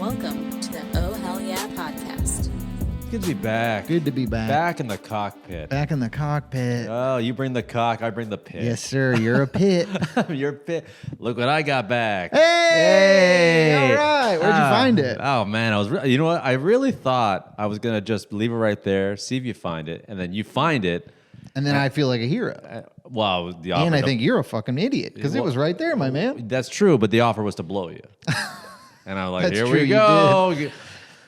Welcome to the Oh Hell Yeah podcast. Good to be back. Good to be back. Back in the cockpit. Back in the cockpit. Oh, you bring the cock, I bring the pit. Yes, sir. You're a pit. You're a pit. Look what I got back. Hey! All right. Where'd you find it? Oh, man. You know what? I really thought I was going to just leave it right there, see if you find it, and then you find it. And then I feel like a hero. Well, the offer. And I think you're a fucking idiot because it was right there, my man. That's true, but the offer was to blow you. And I'm like, That's here true, we you go.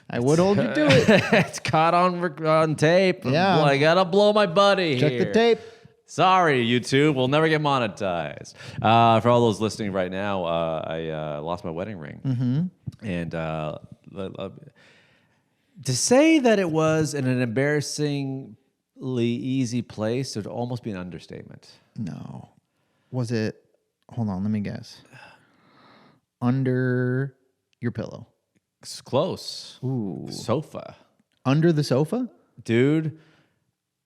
I would hold you to it. It's caught on tape. Yeah. I got to blow my buddy Check here. the tape. Sorry, YouTube. We'll never get monetized. For all those listening right now, I lost my wedding ring. Mm-hmm. And to say that it was in an embarrassingly easy place would almost be an understatement. No. Was it? Hold on. Let me guess. Under your pillow. It's close. Ooh. Sofa. Under the sofa? Dude,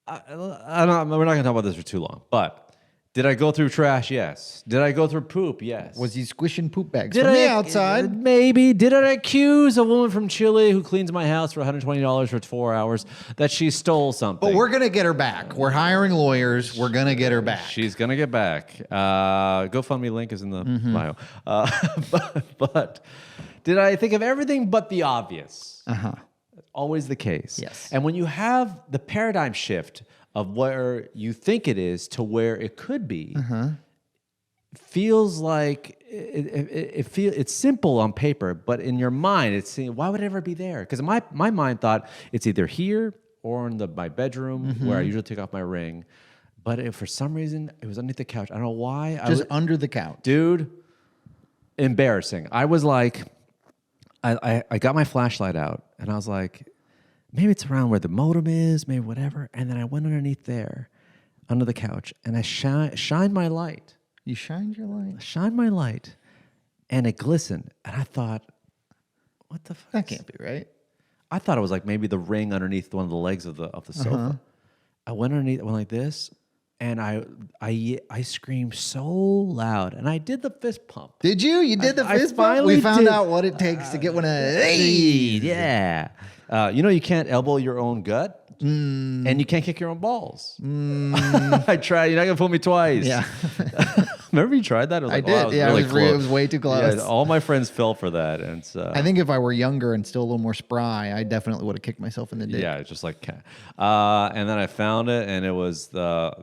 we're not going to talk about this for too long, but did I go through trash? Yes. Did I go through poop? Yes. Was he squishing poop bags Did from the I- outside? Maybe. Did I accuse a woman from Chile who cleans my house for $120 for 4 hours that she stole something? But we're going to get her back. We're hiring lawyers. We're going to get her back. She's going to get back. GoFundMe link is in the bio. But did I think of everything but the obvious? Uh-huh. Always the case. Yes. And when you have the paradigm shift of where you think it is to where it could be, feels like it's simple on paper, but in your mind, it's why would it ever be there? Because my mind thought it's either here or in my bedroom where I usually take off my ring. But for some reason, it was underneath the couch. I don't know why. Just under the couch. Dude, embarrassing. I was like, I got my flashlight out, and I was like, maybe it's around where the modem is, maybe whatever. And then I went underneath there, under the couch, and I shined my light. You shined your light? Shined my light, and it glistened. And I thought, what the fuck? That can't be right. I thought it was like maybe the ring underneath one of the legs of the sofa. I went underneath, I went like this, and I screamed so loud, and I did the fist pump. Did you? You did the I fist bump? finally We found did. out what it takes to get one of Yeah. You know you can't elbow your own gut, and you can't kick your own balls. I tried. You're not gonna fool me twice. Yeah. Remember you tried that? I was I like, did. wow, Yeah, really it close. was way too close. Yeah, all my friends fell for that, and so I think if I were younger and still a little more spry, I definitely would have kicked myself in the dick. yeah, it's just like, and then I found it, and it was the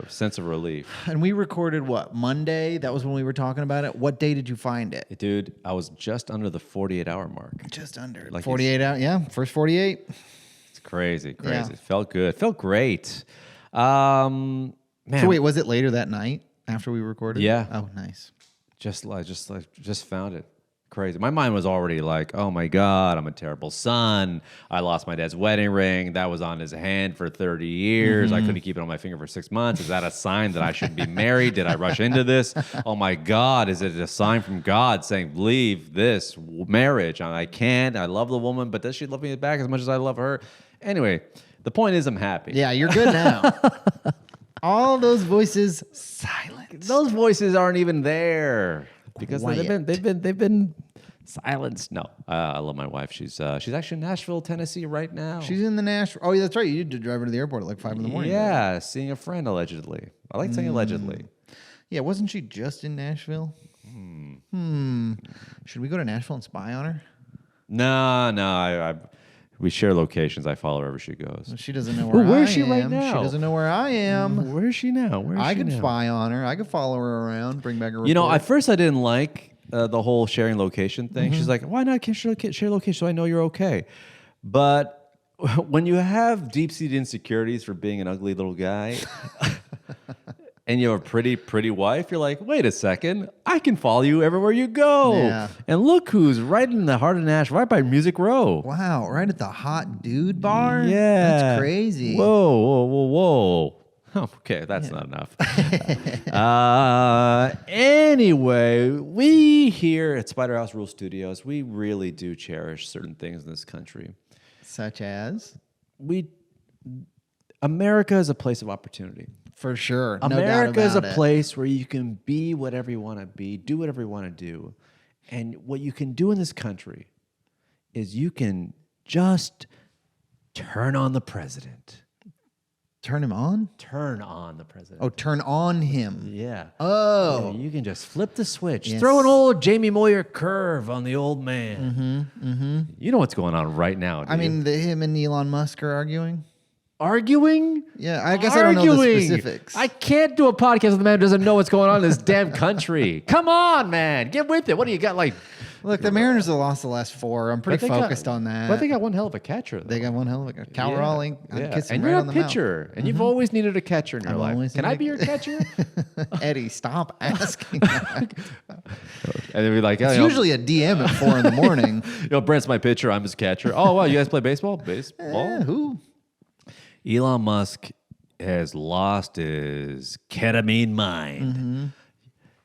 sense of relief. And we recorded what, Monday? That was when we were talking about it. What day did you find it? Dude, I was just under the 48-hour mark. Just under. Like 48 out. Yeah, first 48. It's crazy. Yeah. It felt good. It felt great. Man, So wait, was it later that night after we recorded? Yeah. Oh, nice. just found it. Crazy. My mind was already like, oh my God, I'm a terrible son. I lost my dad's wedding ring. That was on his hand for 30 years. I couldn't keep it on my finger for 6 months. Is that a sign that I shouldn't be married? Did I rush into this? Oh my God, is it a sign from God saying, leave this marriage? I can't. I love the woman, but does she love me back as much as I love her? Anyway, the point is I'm happy. Yeah, you're good now. All those voices silent. Those voices aren't even there because Quiet. they've been silenced. No, I love my wife. She's actually in Nashville, Tennessee right now. She's in the Nashville. Oh, yeah, that's right. You did drive her to the airport at like 5 in the morning. Yeah, seeing a friend allegedly. I like saying allegedly. Yeah, wasn't she just in Nashville? Should we go to Nashville and spy on her? No, we share locations. I follow wherever she goes. She doesn't know where I am. where is she right now? She doesn't know where I am. Where is she now? I could spy on her. I could follow her around, bring back a report. You know, at first I didn't like the whole sharing location thing. She's like, why not share location so I know you're okay? But when you have deep-seated insecurities for being an ugly little guy and you have a pretty wife, you're like, wait a second, I can follow you everywhere you go. Yeah. And look who's right in the heart of Nashville, right by Music Row. Wow, right at the hot dude bar? Yeah. That's crazy. Whoa. Okay, that's not enough. Anyway, we here at Spider House Rule Studios, we really do cherish certain things in this country. Such as? America is a place of opportunity. For sure. No America doubt is a about it. place where you can be whatever you want to be, do whatever you want to do. And what you can do in this country is you can just turn on the president. Turn him on? Turn on the president. Oh, turn on him. Yeah. Oh. Yeah, you can just flip the switch. Yes. Throw an old Jamie Moyer curve on the old man. You know what's going on right now, I mean, him and Elon Musk are arguing. Arguing? Yeah, I guess I don't know the specifics. I can't do a podcast with a man who doesn't know what's going on in this damn country. Come on, man. Get with it. What do you got, like... Look, the Mariners have lost the last 4. I'm pretty focused on that. But they got one hell of a catcher, though. They got one hell of a Cal Raleigh. I'm kissing And right you're on a the pitcher, and you've always needed a catcher in your life. Can I be your catcher? mouth. Eddie, stop asking that. And they'd be like, It's usually a DM at 4 in the morning. Brent's my pitcher. I'm his catcher. Oh, wow. You guys play baseball? Baseball? Who? Elon Musk has lost his ketamine mind.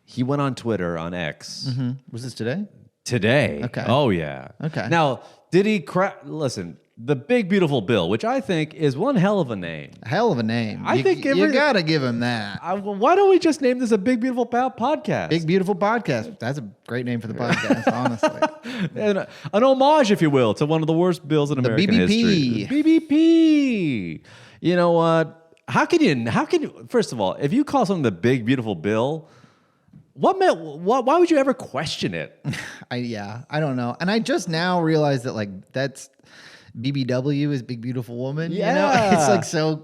He went on Twitter, on X. Was this today? Today. Okay. Oh, yeah. Okay. Now, did he listen, the Big Beautiful Bill, which I think is one hell of a name. Hell of a name. I think you got to give him that. Why don't we just name this a Big Beautiful podcast? Big Beautiful Podcast. That's a great name for the podcast, honestly. And an homage, if you will, to one of the worst bills in American history. The BBP. You know what? How can you, first of all, if you call something the Big Beautiful Bill, why would you ever question it? I don't know. And I just now realized that that's BBW is Big Beautiful Woman. Yeah. You know?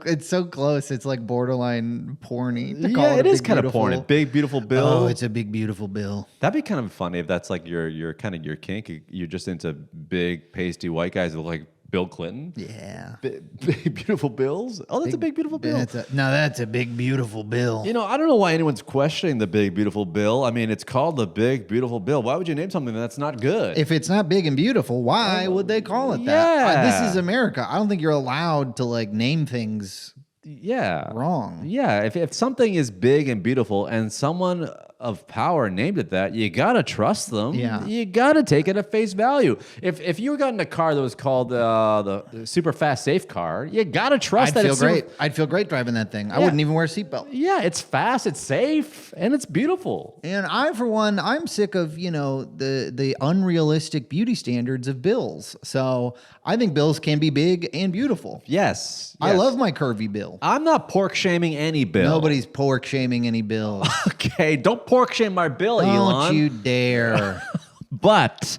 It's so close. It's like borderline porny. To call Yeah, it is Big kind of Beautiful. porny. Big Beautiful Bill. Oh, it's a Big Beautiful Bill. That'd be kind of funny if that's like your kind of your kink. You're just into big pasty white guys that look like Bill Clinton. Yeah. Big Beautiful Bills. Oh, that's a Big Beautiful Bill. That's a Big Beautiful Bill. You know, I don't know why anyone's questioning the Big Beautiful Bill. I mean, it's called the Big Beautiful Bill. Why would you name something that's not good? If it's not big and beautiful, why would they call it that? Yeah. This is America. I don't think you're allowed to name things wrong. Yeah, if something is big and beautiful and someone of power named it that, you gotta trust them. Yeah. You gotta take it at face value. If you got in a car that was called the super fast safe car, you gotta trust I'd feel great driving that thing. I wouldn't even wear a seatbelt. Yeah, it's fast, it's safe, and it's beautiful. And I, for one, I'm sick of, the unrealistic beauty standards of bills. So I think bills can be big and beautiful. Yes. I love my curvy bill. I'm not pork shaming any bill. Nobody's pork shaming any bills. Okay, don't pork shame my bill, Elon. Don't you dare. But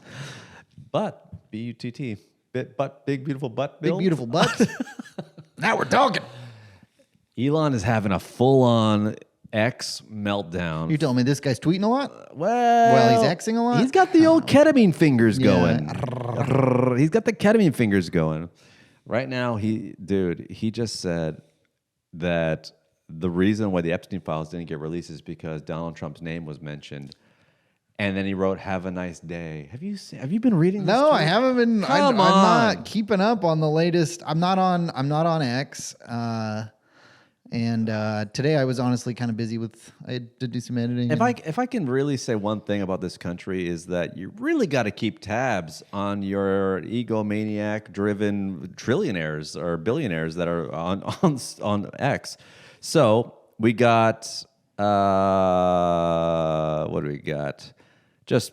B-U-T-T, big beautiful butt bill. Big beautiful butt. Now we're talking. Elon is having a full-on X meltdown. You're telling me this guy's tweeting a lot? Well, he's Xing a lot? He's got the old ketamine fingers going. He's got the ketamine fingers going. Right now, he just said that the reason why the Epstein files didn't get released is because Donald Trump's name was mentioned. And then he wrote, "Have a nice day." Have you been reading this? No, I haven't been. I'm not keeping up on the latest. I'm not on X. And today I was honestly kind of busy I had to do some editing. If I can really say one thing about this country is that you really got to keep tabs on your egomaniac-driven trillionaires or billionaires that are on X. So we got what do we got? Just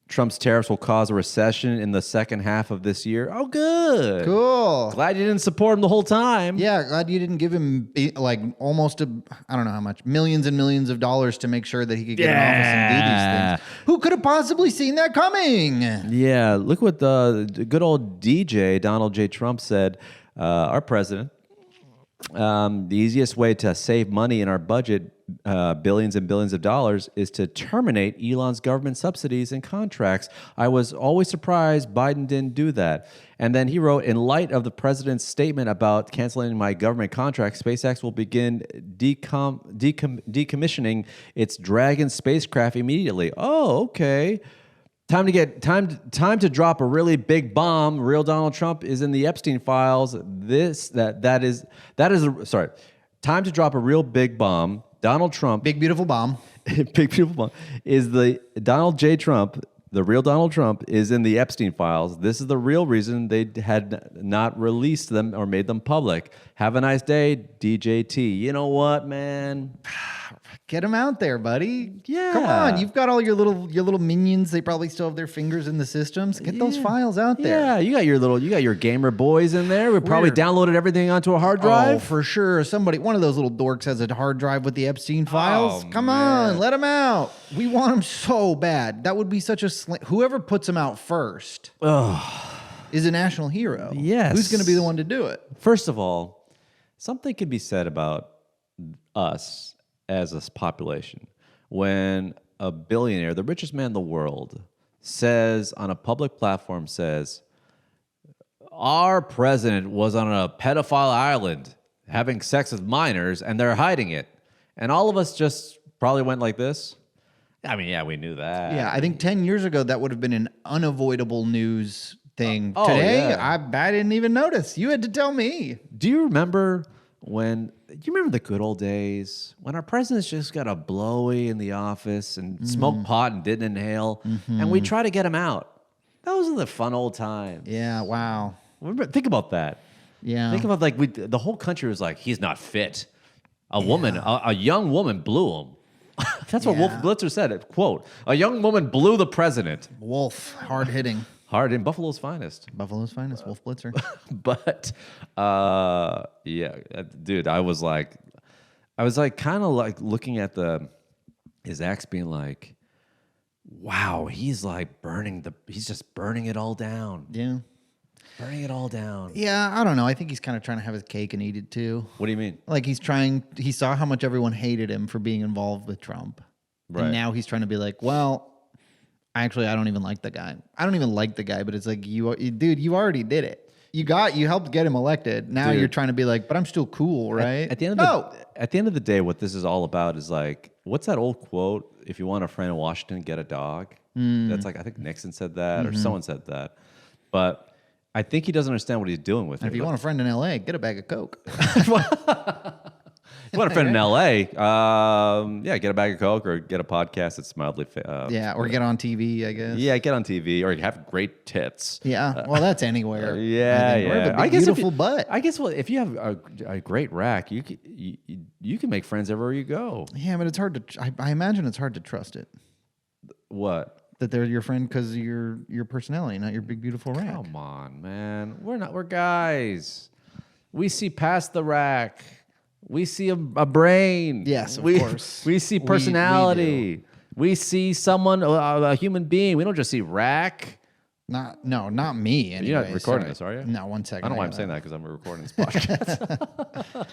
Trump's tariffs will cause a recession in the second half of this year. Oh, good. Cool. Glad you didn't support him the whole time. Yeah, glad you didn't give him almost I don't know how much, millions and millions of dollars to make sure that he could get in office and do these things. Who could have possibly seen that coming? Yeah, look what the good old DJ, Donald J. Trump, said. Our president, the easiest way to save money in our budget, billions and billions of dollars, is to terminate Elon's government subsidies and contracts. I was always surprised Biden didn't do that. And then he wrote, in light of the president's statement about canceling my government contracts, SpaceX will begin decommissioning its Dragon spacecraft immediately. Oh, okay. Time to drop a really big bomb. Real Donald Trump is in the Epstein files. Time to drop a real big bomb. Donald Trump, Big beautiful bomb. big beautiful bomb, is the Donald J. Trump the real Donald Trump, is in the Epstein files. This is the real reason they had not released them or made them public. Have a nice day, DJT. You know what, man? Get him out there, buddy. Yeah. Come on. You've got all your little minions. They probably still have their fingers in the systems. Get those files out there. Yeah, you got your gamer boys in there. We probably downloaded everything onto a hard drive. Oh, for sure. One of those little dorks has a hard drive with the Epstein files. Come on, let them out. We want them so bad. That would be such a whoever puts them out first is a national hero. Yes. Who's going to be the one to do it? First of all, something could be said about us as a population when a billionaire, the richest man in the world, says on a public platform, our president was on a pedophile island having sex with minors and they're hiding it. And all of us just probably went like this. I mean, yeah, we knew that. Yeah, I think 10 years ago, that would have been an unavoidable news thing. Today, I didn't even notice. You had to tell me. Do you remember the good old days when our presidents just got a blowy in the office and smoked pot and didn't inhale, and we try to get him out? Those are the fun old times. Yeah, wow. Think about that. Yeah. Think about the whole country was like, he's not fit. A young woman blew him. That's what Wolf Blitzer said. Quote, a young woman blew the president. Wolf, hard hitting. Hard in Buffalo's finest. Buffalo's finest, Wolf Blitzer. But yeah, dude, I was like kind of like looking at his acts being like, wow, he's just burning it all down. Yeah. Burning it all down. Yeah, I don't know. I think he's kind of trying to have his cake and eat it too. What do you mean? Like he saw how much everyone hated him for being involved with Trump. Right. And now he's trying to be like, well, actually, I don't even like the guy. I don't even like the guy, but it's like, dude, you already did it. You helped get him elected. Now you're trying to be like, but I'm still cool, right? At the end of the day, what this is all about is like, what's that old quote? If you want a friend in Washington, get a dog. That's like, I think Nixon said that or someone said that. But I think he doesn't understand what he's doing with it. If you want a friend in LA, get a bag of Coke. You want a friend in LA? Yeah, get a bag of Coke or get a podcast that's mildly. Or get on TV, I guess. Yeah, get on TV or have great tits. Yeah, well, that's anywhere. Yeah. Or have a big, beautiful butt. I guess if you have a great rack, you can make friends everywhere you go. Yeah, but it's hard to. I imagine it's hard to trust it. What? That they're your friend because of your personality, not your big beautiful rack. Come on, man. We're guys. We see past the rack. We see a brain. Yes, of course. We see personality. We see someone, a human being. We don't just see rack. Not me. Anyway. You're not recording this, are you? No, 1 second. I don't know why I'm saying that because I'm recording this podcast.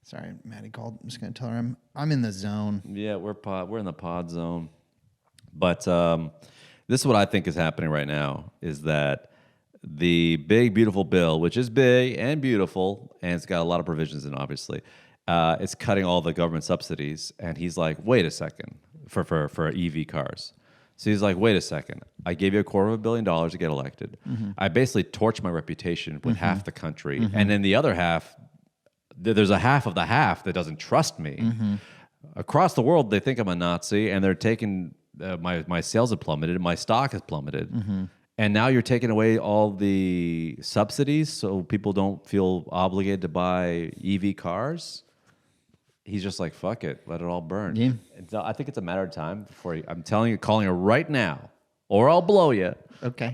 Sorry, Maddie called. I'm just gonna tell her I'm in the zone. Yeah, we're in the pod zone. But this is what I think is happening right now is that the big, beautiful bill, which is big and beautiful, and it's got a lot of provisions in, obviously, it's cutting all the government subsidies. And he's like, wait a second, for EV cars. So he's like, wait a second, I gave you $250 million to get elected. I basically torched my reputation with half the country. And then the other half, there's a half of the half that doesn't trust me. Across the world, they think I'm a Nazi, and they're taking... my sales have plummeted, my stock has plummeted, and now you're taking away all the subsidies so people don't feel obligated to buy EV cars. He's just like, fuck it, let it all burn. Yeah. So I think it's a matter of time before I'm calling you right now, or I'll blow you. Okay.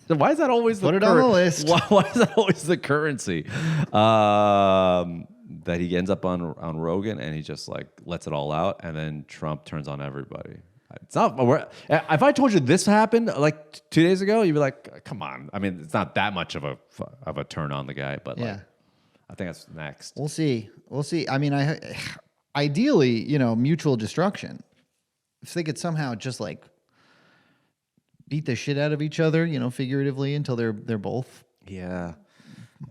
So why is that always Put it on the list? Why is that always the currency? That he ends up on Rogan and he just like lets it all out, and then Trump turns on everybody. It's not. If I told you this happened like 2 days ago, you'd be like, "Come on!" I mean, it's not that much of a turn on the guy, but like, I think that's next. We'll see. I mean, ideally, mutual destruction. If they could somehow just like beat the shit out of each other, figuratively until they're both. Yeah.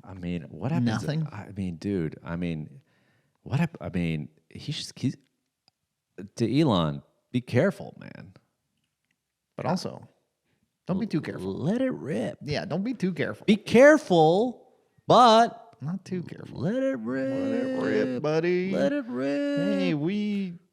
I mean, what happens? Nothing. I mean, dude. I mean, he's to Elon. Be careful, man. But also, don't be too careful. Let it rip. Yeah, don't be too careful. Be careful, but Not too careful. Let it rip. Let it rip, buddy. Let it rip. Hey,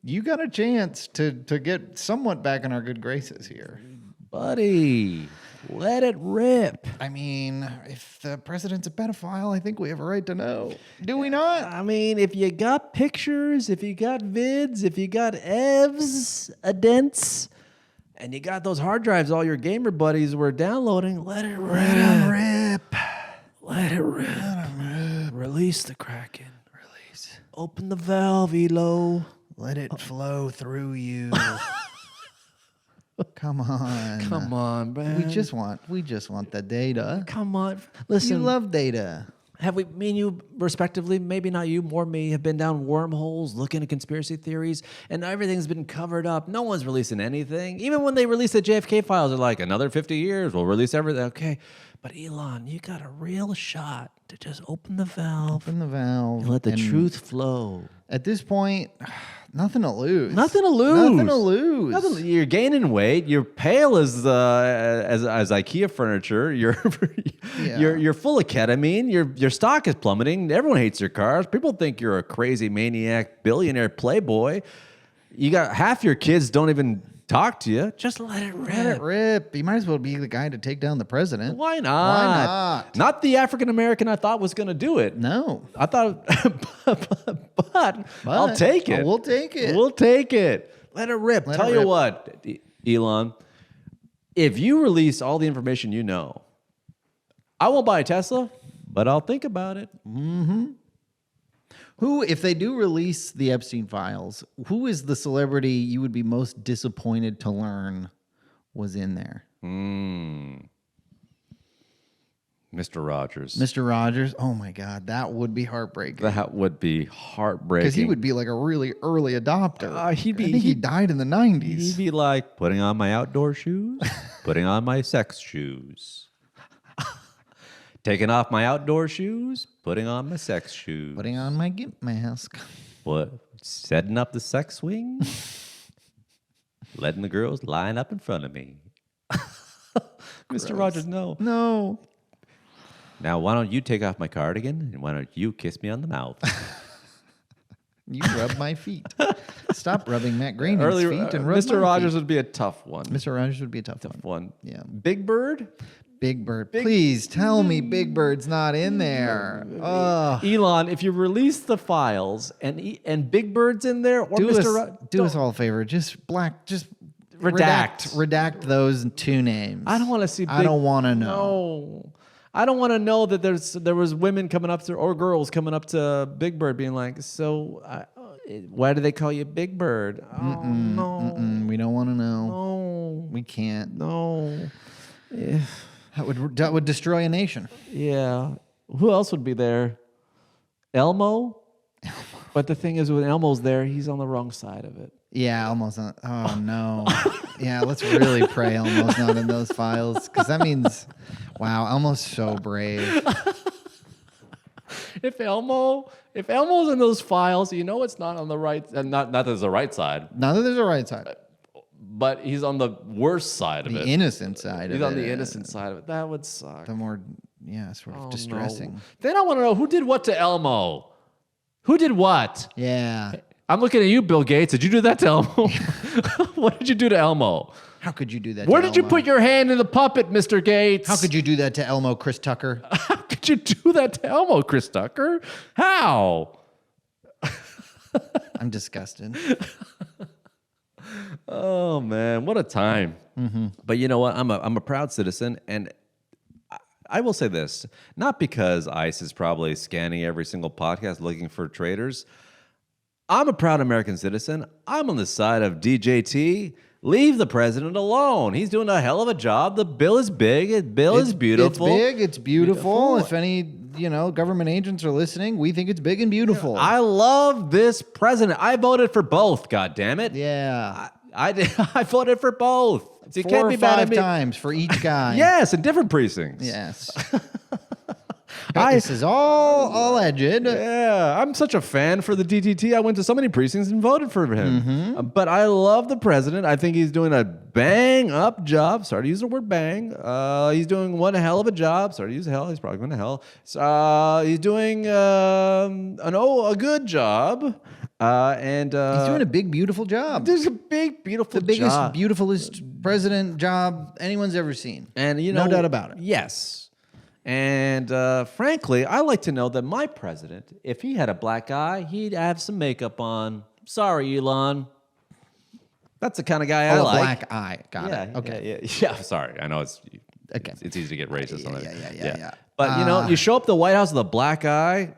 you got a chance to get somewhat back in our good graces here. Buddy, let it rip. I mean, if the president's a pedophile, I think we have a right to know. Do we not? I mean, if you got pictures, if you got vids, if you got evidence, and you got those hard drives all your gamer buddies were downloading, let it rip. Let him rip. Let it rip. Let him rip. Release the Kraken. Release. Open the valve, Elo. Let it flow through you. Come on. Come on, man. We just want the data. Come on. Listen. You love data. Have we, me and you, respectively, maybe not you, more me, have been down wormholes looking at conspiracy theories, and everything's been covered up. No one's releasing anything. Even when they release the JFK files, they're like, another 50 years, we'll release everything. Okay. But Elon, you got a real shot to just open the valve. Open the valve. And let the truth flow. At this point, nothing to lose. Nothing to lose. Nothing to lose. You're gaining weight. You're pale as IKEA furniture. You're full of ketamine. Your stock is plummeting. Everyone hates your cars. People think you're a crazy maniac billionaire playboy. You got half your kids don't even talk to you. Just let it rip. Let it rip. You might as well be the guy to take down the president. Why not? Why not? Not the African American I thought was going to do it. No. I thought, but I'll take it. We'll take it. We'll take it. Let it rip. Tell you what, Elon, if you release all the information you know, I won't buy a Tesla, but I'll think about it. Mm-hmm. Who, if they do release the Epstein files, who is the celebrity you would be most disappointed to learn was in there? Mr. Rogers. Mr. Rogers? Oh my God, that would be heartbreaking. That would be heartbreaking. Because he would be like a really early adopter. I think he he died in the 90s. He'd be like, putting on my outdoor shoes, putting on my sex shoes. Taking off my outdoor shoes, putting on my sex shoes. Putting on my gimp mask. What? Setting up the sex swing? Letting the girls line up in front of me. Mr. Rogers, no. No. Now, why don't you take off my cardigan and why don't you kiss me on the mouth? You rub my feet. Stop rubbing Matt Groening's feet and rub Mr. my Rogers feet. would be a tough one. Mr. Rogers would be a tough one. Yeah. Big Bird? Big Bird. Please tell me Big Bird's not in there. Elon, if you release the files and Big Bird's in there, or do us all a favor. Just redact those two names. I don't want to see. I don't want to know. No. I don't want to know that there was women coming up to, or girls coming up to Big Bird being like, so why do they call you Big Bird? Oh, no. We don't want to know. No. We can't. No. Yeah. That would destroy a nation. Yeah. Who else would be there? Elmo? But the thing is, when Elmo's there, he's on the wrong side of it. Yeah, Elmo's not. Oh, no. Yeah, let's really pray Elmo's not in those files. Because that means, wow, Elmo's so brave. If Elmo's in those files, you know it's not on the right, and not that there's a right side. Not that there's a right side. But he's on the worst side of it. The innocent side of it. He's on the innocent side of it. That would suck. The more, sort of distressing. No. Then I want to know who did what to Elmo. Who did what? Yeah. I'm looking at you, Bill Gates. Did you do that to Elmo? What did you do to Elmo? How could you do that Where to did you put your hand in the puppet, Mr. Gates? How could you do that to Elmo, Chris Tucker? How could you do that to Elmo, Chris Tucker? How? I'm disgusted. Oh man, what a time! Mm-hmm. But you know what? I'm a proud citizen, and I will say this: not because ICE is probably scanning every single podcast looking for traitors. I'm a proud American citizen. I'm on the side of DJT. Leave the president alone. He's doing a hell of a job. The bill is big. The bill is beautiful. It's big. It's beautiful. If any, government agents are listening, we think it's big and beautiful. I love this president. I voted for both. God damn it. Yeah. I did. I voted for both. So you 4 can't or be mad at 5 me. times for each guy. Yes, in different precincts. Yes. This is all alleged. Yeah, I'm such a fan for the DTT. I went to so many precincts and voted for him. But I love the president. I think he's doing a bang up job. Sorry to use the word bang. He's doing one hell of a job. Sorry to use hell. He's probably going to hell. He's doing a good job. And He's doing a big, beautiful job. There's a big, beautiful The biggest, job. beautifulest president job anyone's ever seen. And you know, no doubt about it. Yes. And frankly, I like to know that my president, if he had a black eye, he'd have some makeup on. Sorry, Elon. That's the kind of guy I like. Black eye. Got it. Okay. Yeah. Sorry. I know it's Okay. It's easy to get racist on it. Yeah. But you know, you show up to the White House with a black eye,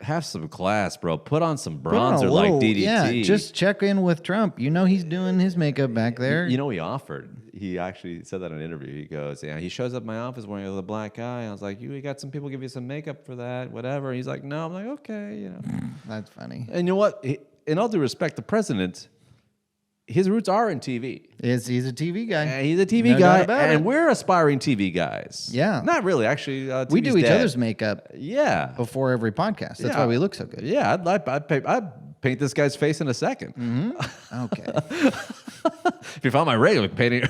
have some class, bro. Put on some bronzer like DDT. Yeah, just check in with Trump. You know he's doing his makeup back there. You know he offered. He actually said that in an interview. He goes, yeah, he shows up at my office wearing a black eye. I was like, you got some people give you some makeup for that, whatever. He's like, no. I'm like, okay, you know. That's funny. And you know what? In all due respect, the president, his roots are in TV. He's a TV guy. And he's a TV No guy, doubt about and it. we're aspiring TV guys. Yeah. Not really, actually. We TV's do each dead. other's makeup Yeah. before every podcast. That's Yeah. why we look so good. Yeah, I'd paint this guy's face in a second. Okay. If you found my rig, I'd be painting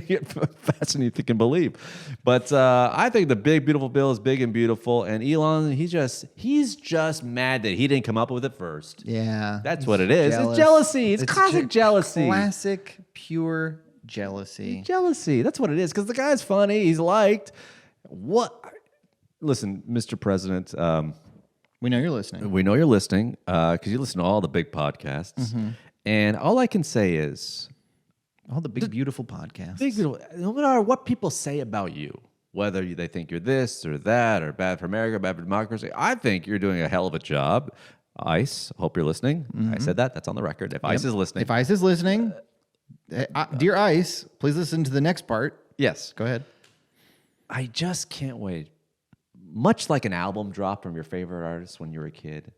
it faster than you can believe. But I think the big, beautiful bill is big and beautiful. And Elon, he's just mad that he didn't come up with it first. Yeah. That's He's what it is. jealous. It's jealousy. It's classic jealousy. Classic, pure jealousy. Jealousy. That's what it is. Because the guy's funny. He's liked. What? Listen, Mr. President. We know you're listening. We know you're listening because you listen to all the big podcasts. And all I can say is, All the big, beautiful podcasts. no matter what people say about you, whether they think you're this or that or bad for America, bad for democracy, I think you're doing a hell of a job. ICE, hope you're listening. I said that. That's on the record. If ICE is listening. If ICE is listening, dear ICE, please listen to the next part. Yes. Go ahead. I just can't wait. Much like an album drop from your favorite artist when you were a kid,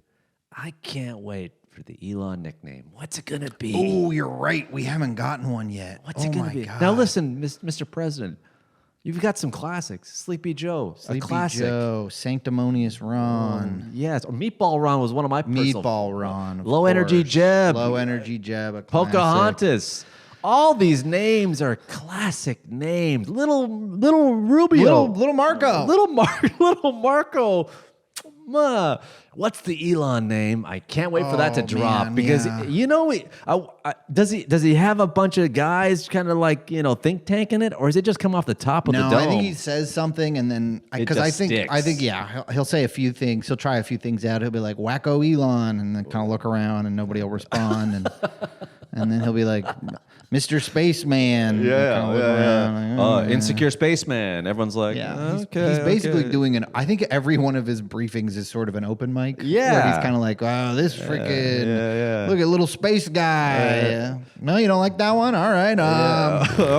I can't wait for the Elon nickname. What's it going to be? Oh, you're right. We haven't gotten one yet. What's it going to be? God. Now listen, Mr. President, you've got some classics. Sleepy Joe, Sleepy a classic. Joe, Sanctimonious Ron. Yes, or Meatball Ron was one of my personal. Meatball Ron. of Low Energy course. Jeb. Low Energy Jeb. A classic. Pocahontas. All these names are classic names. Little Rubio. Little Marco. Little Marco. What's the Elon name? I can't wait for that to drop man, because yeah. you know does he have a bunch of guys kind of like think tanking it, or is it just come off the top of the No, dome? I think he says something, and then because I just think sticks. he'll say a few things. He'll try a few things out. He'll be like wacko Elon, and then kind of look around, and nobody will respond, and then he'll be like Mr. Spaceman. Insecure spaceman. Everyone's like, Yeah, okay. he's basically okay. doing I think every one of his briefings is sort of an open mic. Yeah. where he's kind of like, oh, this freaking yeah. look at little space guy. No, you don't like that one? All right.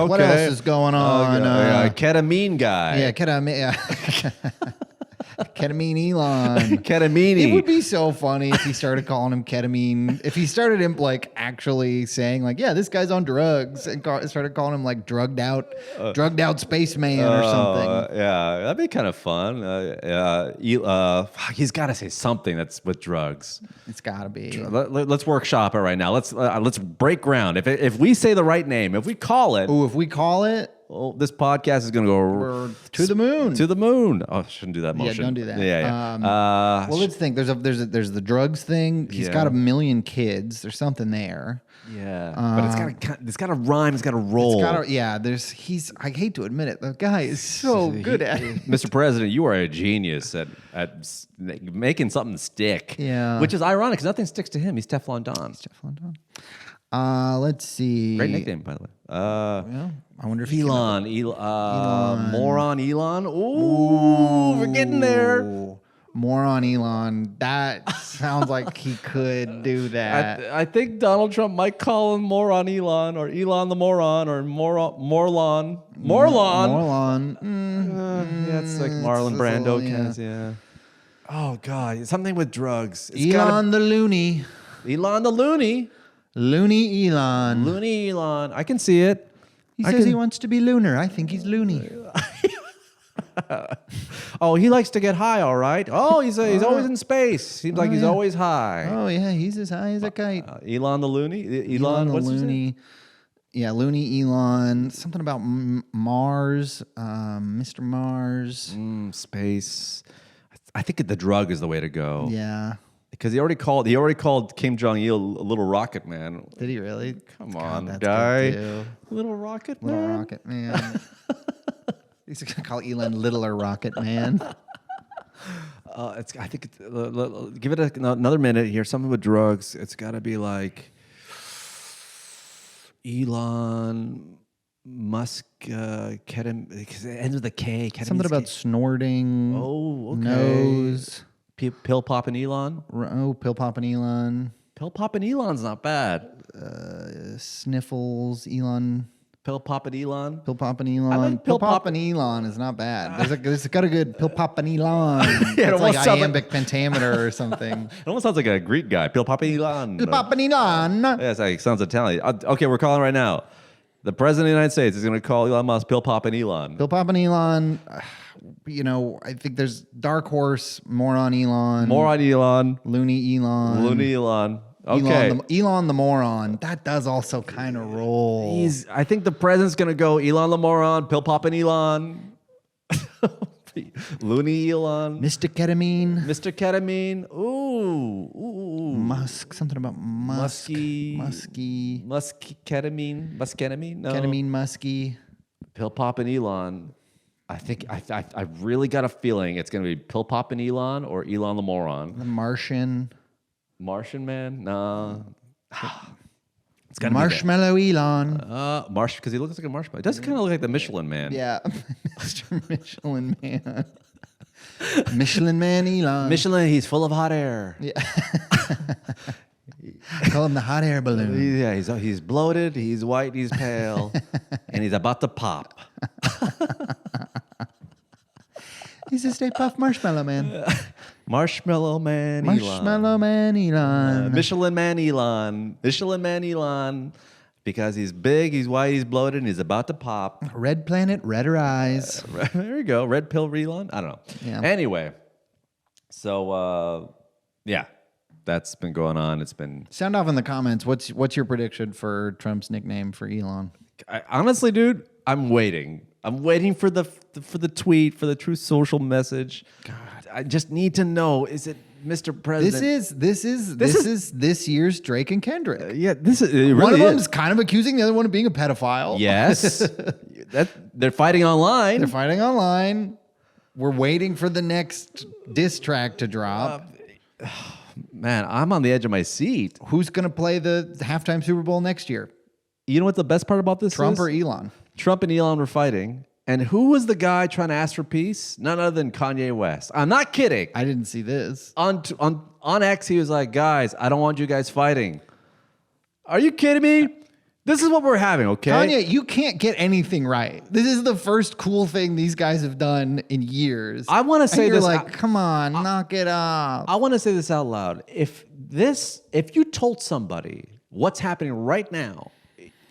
What Okay. else is going on? Ketamine guy. Yeah, ketamine Elon. Ketamine. It would be so funny if he started calling him ketamine. If he started him like actually saying like, yeah, this guy's on drugs, and started calling him like drugged out spaceman or something. Yeah, that'd be kind of fun. He's got to say something that's with drugs. It's got to be. Let's workshop it right now. Let's break ground. If we say the right name, if we call it, Ooh, if we call it, this podcast is going to go to the moon. To the moon. Oh, I shouldn't do that motion. Yeah, don't do that. Yeah. Well, let's think. There's the drugs thing. He's got 1 million kids. There's something there. Yeah, but it's got to rhyme. It's got to roll. I hate to admit it. The guy is so good at it. Mr. President, you are a genius at making something stick. Yeah. Which is ironic because nothing sticks to him. He's Teflon Don. Let's see. Great nickname, by the way. Well, I wonder if Elon. Moron Elon. Ooh, we're getting there. Ooh, moron Elon. That sounds like he could do that. I think Donald Trump might call him Moron Elon or Elon the Moron or Morlon. Morlon. Yeah, it's like Marlon Brando. Yeah. Oh, God. Something with drugs. Elon the Loony. Elon the Loony. Loony Elon. Loony Elon. I can see it. He says he wants to be lunar. I think he's loony. Oh, he likes to get high, all right. Oh, he's always in space. Seems like he's yeah. always high. Oh yeah, he's as high as a kite. Elon the loony. Elon the what's his name? loony. Yeah, loony Elon. Something about Mars, Mr. Mars. Space. I think the drug is the way to go. Yeah. Because he already called Kim Jong Il a little rocket man. Did he really? Come God, on, that's guy. good, too. Little rocket Little man. rocket man. He's gonna call Elon Littler Rocket Man. I think give it another minute here. Something with drugs. It's got to be like Elon Musk, because it ends with a K. Something about snorting. Oh, okay. Nose. Pill popping Elon. Oh, pill popping Elon. Pill popping Elon's not bad. Sniffles. Elon. Pill popping Elon. Pill popping Elon. I like pill pill pop- popping Elon is not bad. There's got a good pill popping Elon. Yeah, it it's like almost sounds iambic pentameter or something. It almost sounds like a Greek guy. Pill popping Elon. Pill popping Elon. Yeah, it's like sounds Italian. Okay, we're calling right now. The president of the United States is going to call Elon Musk pill popping Elon. Pill popping Elon. I think there's Dark Horse, Moron Elon. Moron Elon. Loony Elon. Loony Elon. Okay. Elon the moron. That does also kind of roll. I think the president's going to go Elon the moron, pill popping Elon. Loony Elon. Mr. Ketamine. Mr. Ketamine. Ooh. Musk. Something about Musk. Musky. Ketamine. Musketamine? No. Ketamine Musky. Pill popping Elon. I think I really got a feeling it's going to be pill popping Elon or Elon the moron. The Martian. Martian man? No. It's got to Marshmallow Elon. Because he looks like a marshmallow. It does kind of look like the Michelin man. Yeah. Mr. Michelin Man. Michelin Man Elon. Michelin, he's full of hot air. Yeah. Call him the hot air balloon. Yeah, he's bloated, he's white, he's pale, and he's about to pop. He's a Stay Puft Marshmallow Man. Marshmallow Man Marshmallow Man Elon. Michelin Man Elon. Michelin Man Elon. Because he's big, he's white, he's bloated, and he's about to pop. Red planet, redder eyes. There you go. Red pill Elon? I don't know. Yeah. Anyway, so, yeah, that's been going on. It's been... Sound off in the comments. What's your prediction for Trump's nickname for Elon? Honestly, dude, I'm waiting. I'm waiting for the tweet, for the Truth Social message. God, I just need to know: is it Mr. President? This is this year's Drake and Kendrick. Yeah, this is it One really of them's is. kind of accusing the other one of being a pedophile. Yes, they're fighting online. They're fighting online. We're waiting for the next diss track to drop. Man, I'm on the edge of my seat. Who's going to play the halftime Super Bowl next year? You know what the best part about this Trump is? or Elon? Trump and Elon were fighting. And who was the guy trying to ask for peace? None other than Kanye West. I'm not kidding. I didn't see this. On X, he was like, guys, I don't want you guys fighting. Are you kidding me? This is what we're having, okay? Kanye, you can't get anything right. This is the first cool thing these guys have done in years. I want to say you're this. like, come on, knock it off. I want to say this out loud. If you told somebody what's happening right now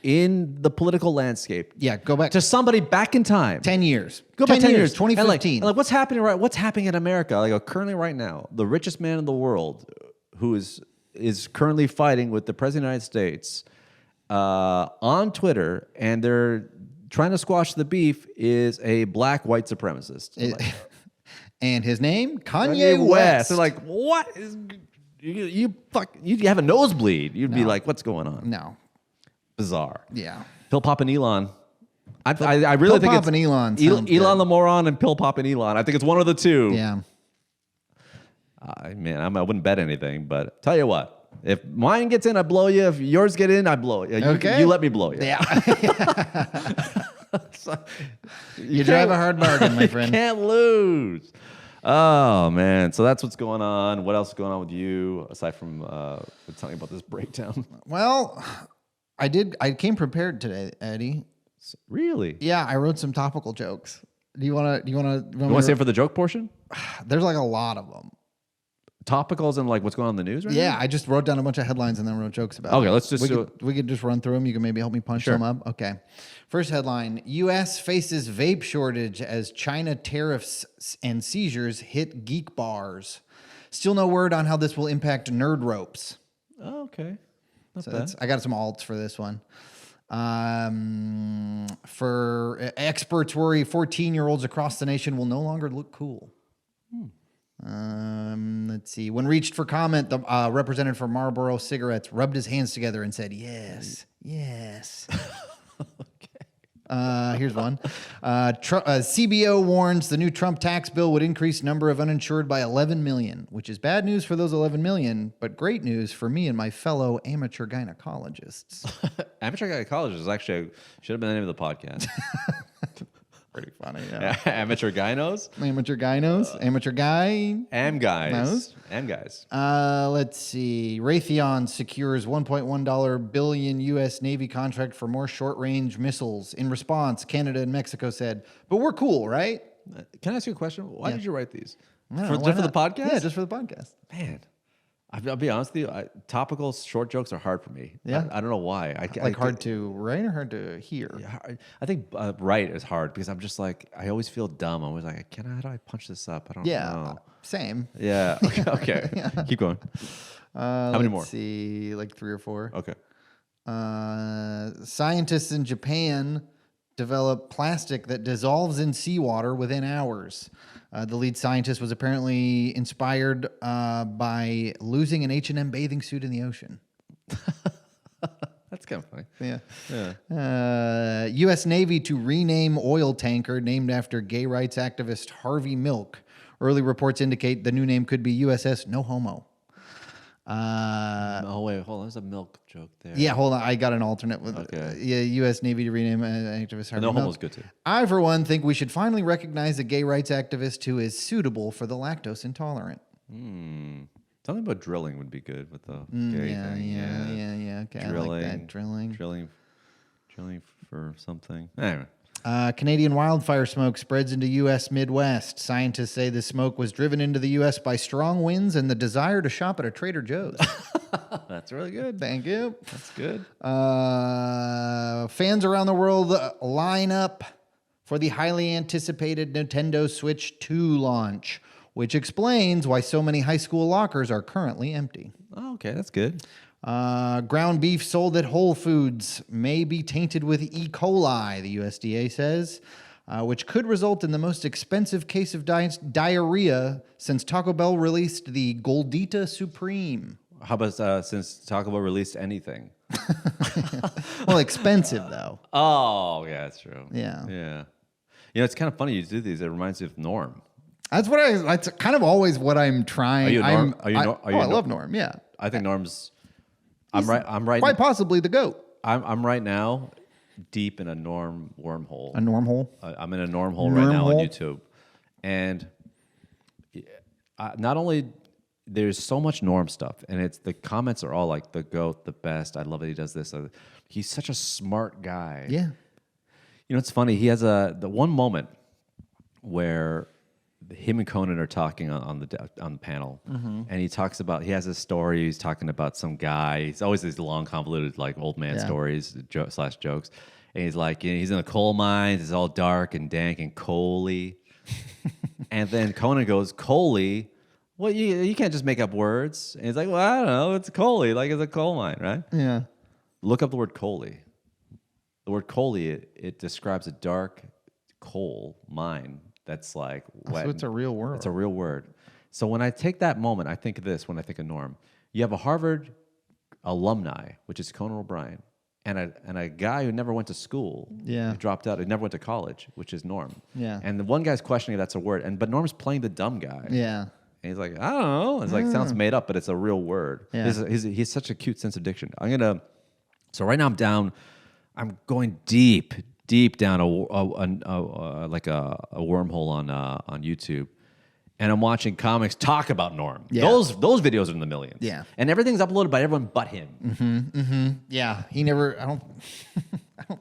in the political landscape, Yeah, go back to somebody back in time, 10 years. go back 10 years, 2015. and like what's happening what's happening in America? Like currently right now, the richest man in the world, who is currently fighting with the president of the United States on Twitter, and they're trying to squash the beef, is a black white supremacist. And his name, Kanye West. They're like, what is you have a nosebleed? You'd be like, what's going on? No. Bizarre. Yeah. Pill popping Elon. I really think it's popping Elon. Elon the moron and pill popping Elon. I think it's one of the two. Yeah. Man, I wouldn't bet anything, but tell you what, if mine gets in, I blow you. If yours get in, I blow you. Okay. You let me blow you. Yeah. You drive a hard bargain, my friend. You can't lose. Oh man, so that's what's going on. What else is going on with you aside from telling about this breakdown? Well, I came prepared today, Eddie. Really? Yeah, I wrote some topical jokes. Do you want to You want to say it for the joke portion? There's like a lot of them. Topicals and like what's going on in the news right Yeah, now? I just wrote down a bunch of headlines and then wrote jokes about Okay, it. let's just we could just run through them. You can maybe help me punch some up. Okay. First headline, U.S. faces vape shortage as China tariffs and seizures hit geek bars. Still no word on how this will impact nerd ropes. Oh, okay. Not So bad. I got some alts for this one. For experts worry 14-year-olds across the nation will no longer look cool. Let's see. When reached for comment, the representative for Marlboro Cigarettes rubbed his hands together and said, yes, yes. Here's one. CBO warns the new Trump tax bill would increase number of uninsured by 11 million, which is bad news for those 11 million, but great news for me and my fellow amateur gynecologists. Amateur gynecologist actually should have been the name of the podcast. Pretty funny, yeah. Amateur gynos? Amateur gynos, amateur guy. And guys. Nose. And guys. Let's see. Raytheon secures $1.1 billion U.S. Navy contract for more short-range missiles. In response, Canada and Mexico said, but we're cool, right? Can I ask you a question? Why did you write these? I don't know, Just why for the not? podcast? Yeah, just for the podcast. Man, I'll be honest with you. Topical short jokes are hard for me. Yeah? I don't know why. Hard to write or hard to hear? I think write is hard because I'm just like, I always feel dumb. I'm always like, how do I punch this up? I don't know. Same. Yeah. Okay. Keep going. How many more? Let's see, like 3 or 4. Okay. Scientists in Japan develop plastic that dissolves in seawater within hours. The lead scientist was apparently inspired by losing an H&M bathing suit in the ocean. That's kind of funny. Yeah. U.S. Navy to rename oil tanker named after gay rights activist Harvey Milk. Early reports indicate the new name could be USS No Homo. Oh, wait, hold on. There's a milk joke there. Yeah, hold on. I got an alternate with Okay. U.S. Navy to rename activist Harvey No Milk. Homo's good too. I, for one, think we should finally recognize a gay rights activist who is suitable for the lactose intolerant. Something about drilling would be good with the gay thing. Yeah. Okay, Drilling. I like that. Drilling. Drilling for something. Anyway. Canadian wildfire smoke spreads into U.S. Midwest. Scientists say the smoke was driven into the U.S. by strong winds and the desire to shop at a Trader Joe's. That's really good. Thank you. That's good. Fans around the world line up for the highly anticipated Nintendo Switch 2 launch, which explains why so many high school lockers are currently empty. Oh, okay, that's good. Ground beef sold at Whole Foods may be tainted with E. coli, the USDA says, which could result in the most expensive case of diarrhea since Taco Bell released the Goldita Supreme. How about since Taco Bell released anything? Well, expensive, though. Oh, yeah, that's true. Yeah. Yeah. You know, it's kind of funny you do these. It reminds me of Norm. That's kind of always what I'm trying. Are you Norm? I love Norm, yeah. I think Norm's... I'm right. Quite possibly the GOAT. I'm right now deep in a Norm wormhole. A Norm hole? I'm in a Norm hole right now on YouTube. And not only... There's so much Norm stuff, and the comments are all like the GOAT, the best. I love that he does this. He's such a smart guy. Yeah. You know, it's funny. He has the one moment where him and Conan are talking on the panel, and he has a story. He's talking about some guy. He's always these long, convoluted, like old man stories slash jokes. And he's like, he's in the coal mines. It's all dark and dank and coaly. And then Conan goes, "Coaly? Well, you can't just make up words." And he's like, "Well, I don't know. It's coaly, like it's a coal mine, right?" Yeah. Look up the word coaly. The word coaly, it describes a dark coal mine that's like wet. So it's a real word. It's a real word. So when I take that moment, I think of this when I think of Norm. You have a Harvard alumni, which is Conan O'Brien, and a guy who never went to school, Yeah. who dropped out, who never went to college, which is Norm. Yeah. And the one guy's questioning if that's a word, but Norm's playing the dumb guy. Yeah. And he's like, I don't know. It's like, sounds made up, but it's a real word. Yeah. He's such a cute sense of diction. So right now I'm going deep down like a wormhole on YouTube. And I'm watching comics talk about Norm. Yeah. Those videos are in the millions. Yeah. And everything's uploaded by everyone but him. Yeah. He never, I don't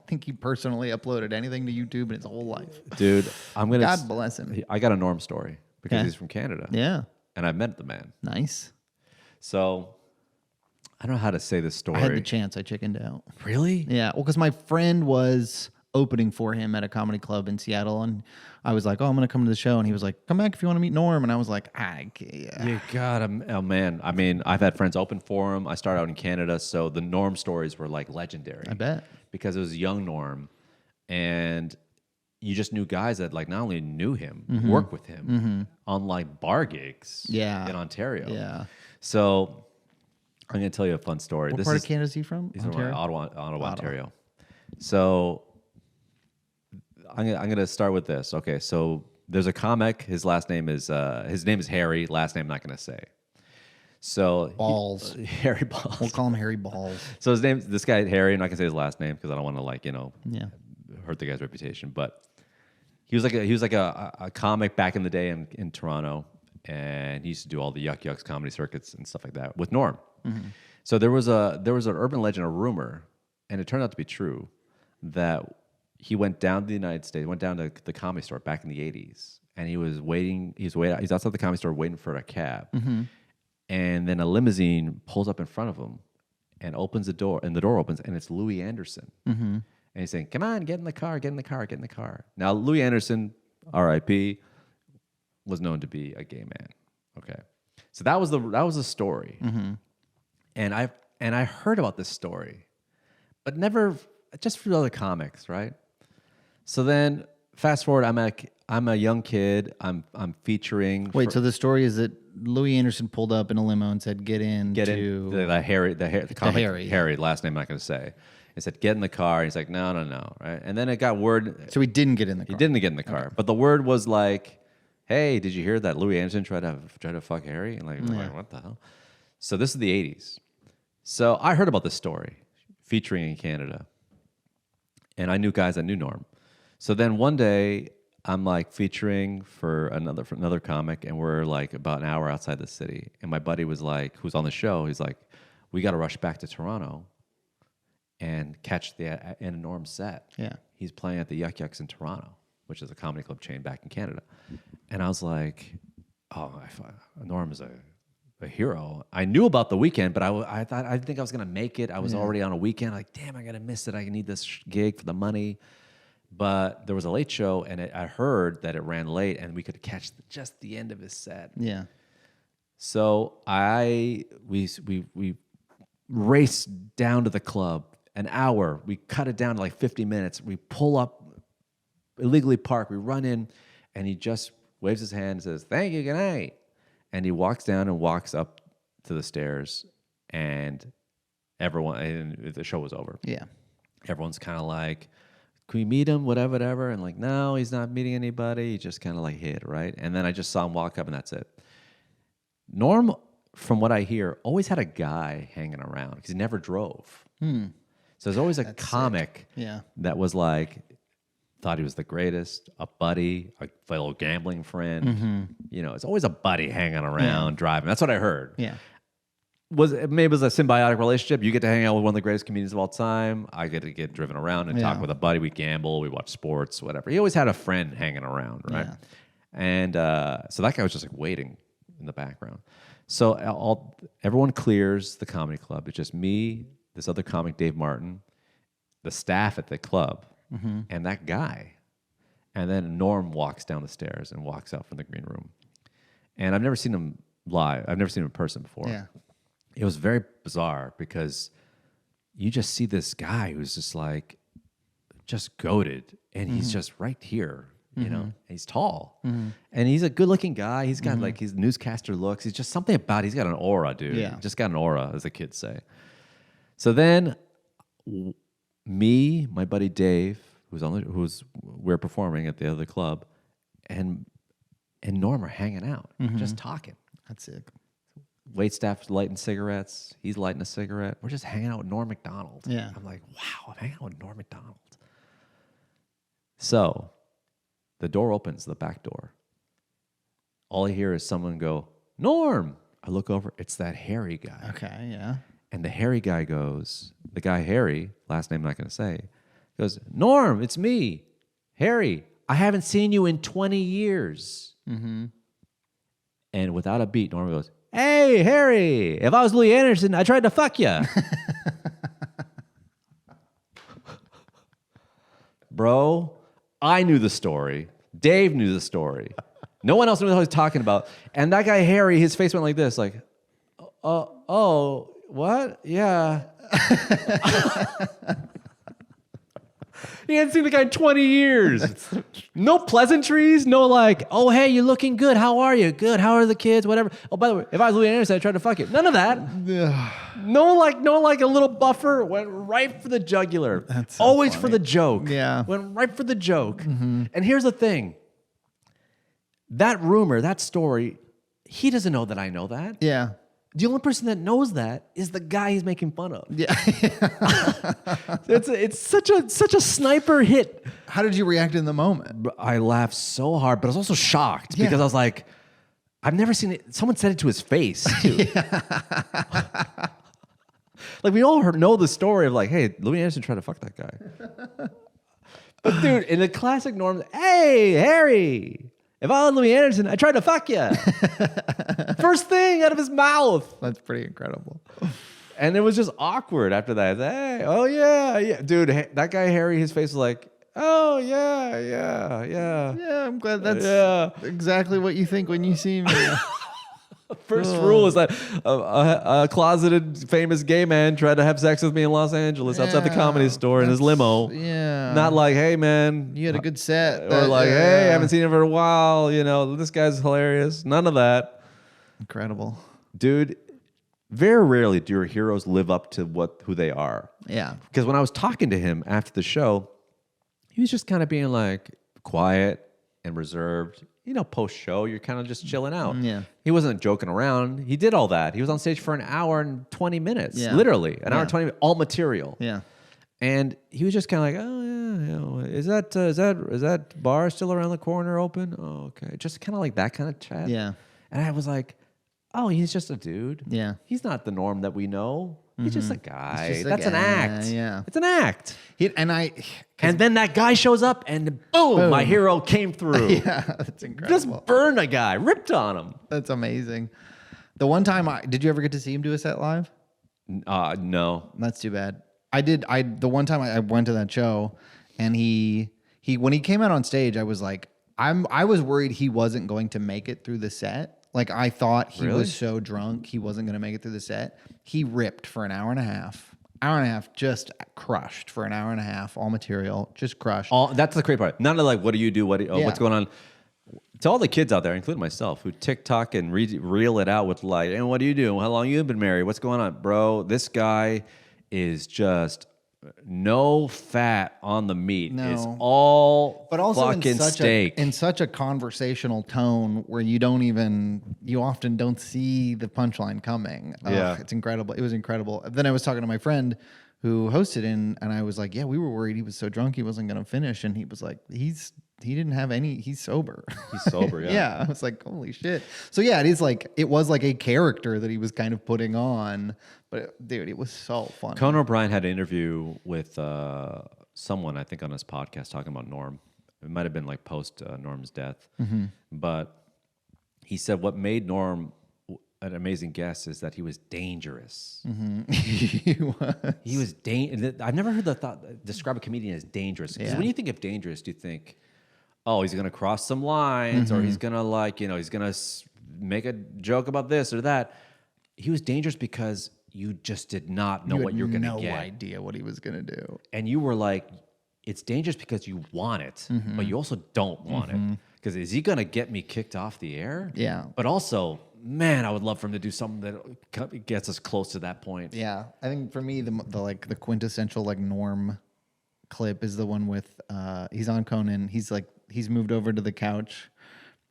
think he personally uploaded anything to YouTube in his whole life. Dude, God bless him. I got a Norm story because Okay. he's from Canada. Yeah. and I met the man. Nice. So I don't know how to say this story. I had the chance. I chickened out. Really? Yeah. Well, because my friend was opening for him at a comedy club in Seattle, and I was like, "Oh, I'm going to come to the show," and he was like, "Come back if you want to meet Norm," and I was like, You got him. Oh man. I mean, I've had friends open for him. I started out in Canada, so the Norm stories were like legendary. I bet. Because it was young Norm, and you just knew guys that like not only knew him, worked with him on like bar gigs in Ontario. Yeah. So I'm going to tell you a fun story. What part of Canada is he from? He's from Ontario? Ottawa, Ontario. So I'm gonna start with this. Okay, so there's a comic. His name is Harry. Last name I'm not gonna say. So Balls. Harry Balls. We'll call him Harry Balls. So this guy Harry. I'm not gonna say his last name because I don't want to hurt the guy's reputation. But he was like a comic back in the day in Toronto, and he used to do all the Yuck Yucks comedy circuits and stuff like that with Norm. So there was an urban legend, a rumor, and it turned out to be true, that he went down to the United States, went down to the Comedy Store back in the 80s, and he was waiting. He's outside the Comedy Store waiting for a cab, and then a limousine pulls up in front of him, and opens the door, and the door opens, and it's Louis Anderson, and he's saying, "Come on, get in the car, get in the car, get in the car." Now Louis Anderson, R.I.P., was known to be a gay man. Okay, so that was the story, and I heard about this story, but never just through other comics, right? So then, fast forward, I'm a young kid. I'm featuring. Wait, so the story is that Louis Anderson pulled up in a limo and said, "Get in." The comic Harry. Harry, last name I'm not going to say. He said, "Get in the car." He's like, "No, right?" And then it got word. So he didn't get in the car. He didn't get in the car, but the word was like, "Hey, did you hear that Louis Anderson tried to fuck Harry?" And like, what the hell? So this is the 80s. So I heard about this story featuring in Canada, and I knew guys that knew Norm. So then one day I'm like featuring for another comic, and we're like about an hour outside the city. And my buddy was like, who's on the show, he's like, "We got to rush back to Toronto and catch the end of Norm's set." Yeah. He's playing at the Yuck Yucks in Toronto, which is a comedy club chain back in Canada. And I was like, "Oh, Norm is a hero." I knew about the weekend, but I didn't think I was gonna make it. I was already on a weekend. Like, damn, I gotta miss it. I need this gig for the money. But there was a late show, and I heard that it ran late, and we could catch just the end of his set. Yeah. So we raced down to the club. An hour. We cut it down to like 50 minutes. We pull up, illegally park. We run in, and he just waves his hand and says, "Thank you, good night." And he walks down and walks up to the stairs, and the show was over. Yeah. Everyone's kind of like, "Can we meet him?" Whatever. And like, no, he's not meeting anybody. He just kind of like hid, right? And then I just saw him walk up, and that's it. Norm, from what I hear, always had a guy hanging around because he never drove. So there's always a comic that was like, thought he was the greatest, a buddy, a fellow gambling friend. You know, it's always a buddy hanging around, driving. That's what I heard. Yeah. Maybe it was a symbiotic relationship. You get to hang out with one of the greatest comedians of all time. I get to get driven around and talk with a buddy. We gamble, we watch sports, whatever. He always had a friend hanging around, right? Yeah. And so that guy was just like waiting in the background. So everyone clears the comedy club. It's just me, this other comic, Dave Martin, the staff at the club, and that guy. And then Norm walks down the stairs and walks out from the green room. And I've never seen him live. I've never seen him in person before. Yeah. It was very bizarre because you just see this guy who's just like, just goated, and he's just right here, you know, and he's tall, and he's a good looking guy. He's got like his newscaster looks. He's just something about, he's got an aura, dude. Yeah. Just got an aura, as the kids say. So then me, my buddy Dave, we're performing at the other club, and Norm are hanging out, just talking. That's it. Waitstaff lighting cigarettes. He's lighting a cigarette. We're just hanging out with Norm MacDonald. Yeah. I'm like, wow, I'm hanging out with Norm MacDonald. So the door opens, the back door. All I hear is someone go, "Norm!" I look over. It's that Harry guy. Okay, yeah. And the Harry guy goes, the guy Harry, last name I'm not going to say, goes, "Norm, it's me, Harry. I haven't seen you in 20 years. And without a beat, Norm goes, "Hey, Harry, if I was Louis Anderson, I tried to fuck you." Bro, I knew the story. Dave knew the story. No one else knew what he was talking about. And that guy, Harry, his face went like this, like, oh, what? Yeah. He hadn't seen the guy in 20 years. No pleasantries, no like, "Oh, hey, you're looking good. How are you? Good. How are the kids? Whatever. Oh, by the way, if I was Louis Anderson, I'd try to fuck you." None of that. No like a little buffer. Went right for the jugular. That's so Always funny. for the joke. Yeah. Went right for the joke. And here's the thing. That rumor, that story, he doesn't know that I know that. Yeah. The only person that knows that is the guy he's making fun of. Yeah. It's such a sniper hit. How did you react in the moment? I laughed so hard, but I was also shocked Yeah. because I was like, I've never seen it. Someone said it to his face too. Like we all know the story of like, "Hey, Louis Anderson tried to fuck that guy." But dude, in the classic Norm, "Hey, Harry, if I was Louis Anderson, I tried to fuck you." First thing out of his mouth. That's pretty incredible. And it was just awkward after that. "Hey, oh yeah. Dude, that guy Harry, his face was like, "Oh yeah. Yeah, I'm glad that's Yeah. exactly what you think when you see me. First rule is that a closeted famous gay man tried to have sex with me in Los Angeles outside the Comedy Store in his limo. Yeah. Not like, "Hey man, You had a good set. or like, "Hey, I haven't seen him for a while. You know, this guy's hilarious." None of that, Incredible. dude. Very rarely do your heroes live up to who they are. Yeah. Because when I was talking to him after the show, he was just kind of being like quiet and reserved. You know, post-show, you're kind of just chilling out. Yeah. He wasn't joking around. He did all that. He was on stage for an hour and 20 minutes. Yeah. Literally, an hour Yeah. and 20 minutes, all material. Yeah. And he was just kind of like, "Oh, yeah, you know, is that bar still around the corner open? Oh, okay." Just kind of like that kind of chat. Yeah. And I was like, "Oh, he's just a dude. Yeah. He's not the Norm that we know. He's just a guy. just a That's an guy, act. yeah. It's an act." And And then that guy shows up, and boom, my hero came through. yeah, that's incredible. Just burned a guy, ripped on him. That's amazing. The one time did you ever get to see him do a set live? No. That's too bad. The one time I went to that show, and he when he came out on stage, I was like, I was worried he wasn't going to make it through the set. Like I thought he Really? was so drunk he wasn't going to make it through the set. He ripped for an hour and a half. Hour and a half, just crushed for an hour and a half, all material, just crushed. That's the great part. None of like, what do you do? Yeah. What's going on? To all the kids out there, including myself, who TikTok and reel it out with like, "And what do you do? How long you been married? What's going on?" Bro, this guy is just no fat on the meat. No. It's all But also fucking in steak. such a conversational tone where you often don't see the punchline coming. Yeah. It's incredible. It was incredible. Then I was talking to my friend who hosted and I was like, "Yeah, we were worried he was so drunk he wasn't going to finish." And he was like, he didn't have any, he's sober. He's sober, yeah. Yeah. I was like, holy shit. So yeah, it was like a character that he was kind of putting on, but dude, it was so funny. Conan O'Brien had an interview with someone, I think, on his podcast talking about Norm. It might have been like post Norm's death. But he said what made Norm an amazing guest is that he was dangerous. He was. He was I've never heard the thought describe a comedian as dangerous. Because Yeah. when you think of dangerous, do you think, "Oh, he's going to cross some lines, or he's going to he's going to make a joke about this or that." He was dangerous because you just did not know what you're going to get. No idea what he was going to do. And you were like, it's dangerous because you want it, but you also don't want it. Because is he going to get me kicked off the air? Yeah. But also, man, I would love for him to do something that gets us close to that point. Yeah, I think for me the quintessential like Norm clip is the one with he's on Conan. He's moved over to the couch,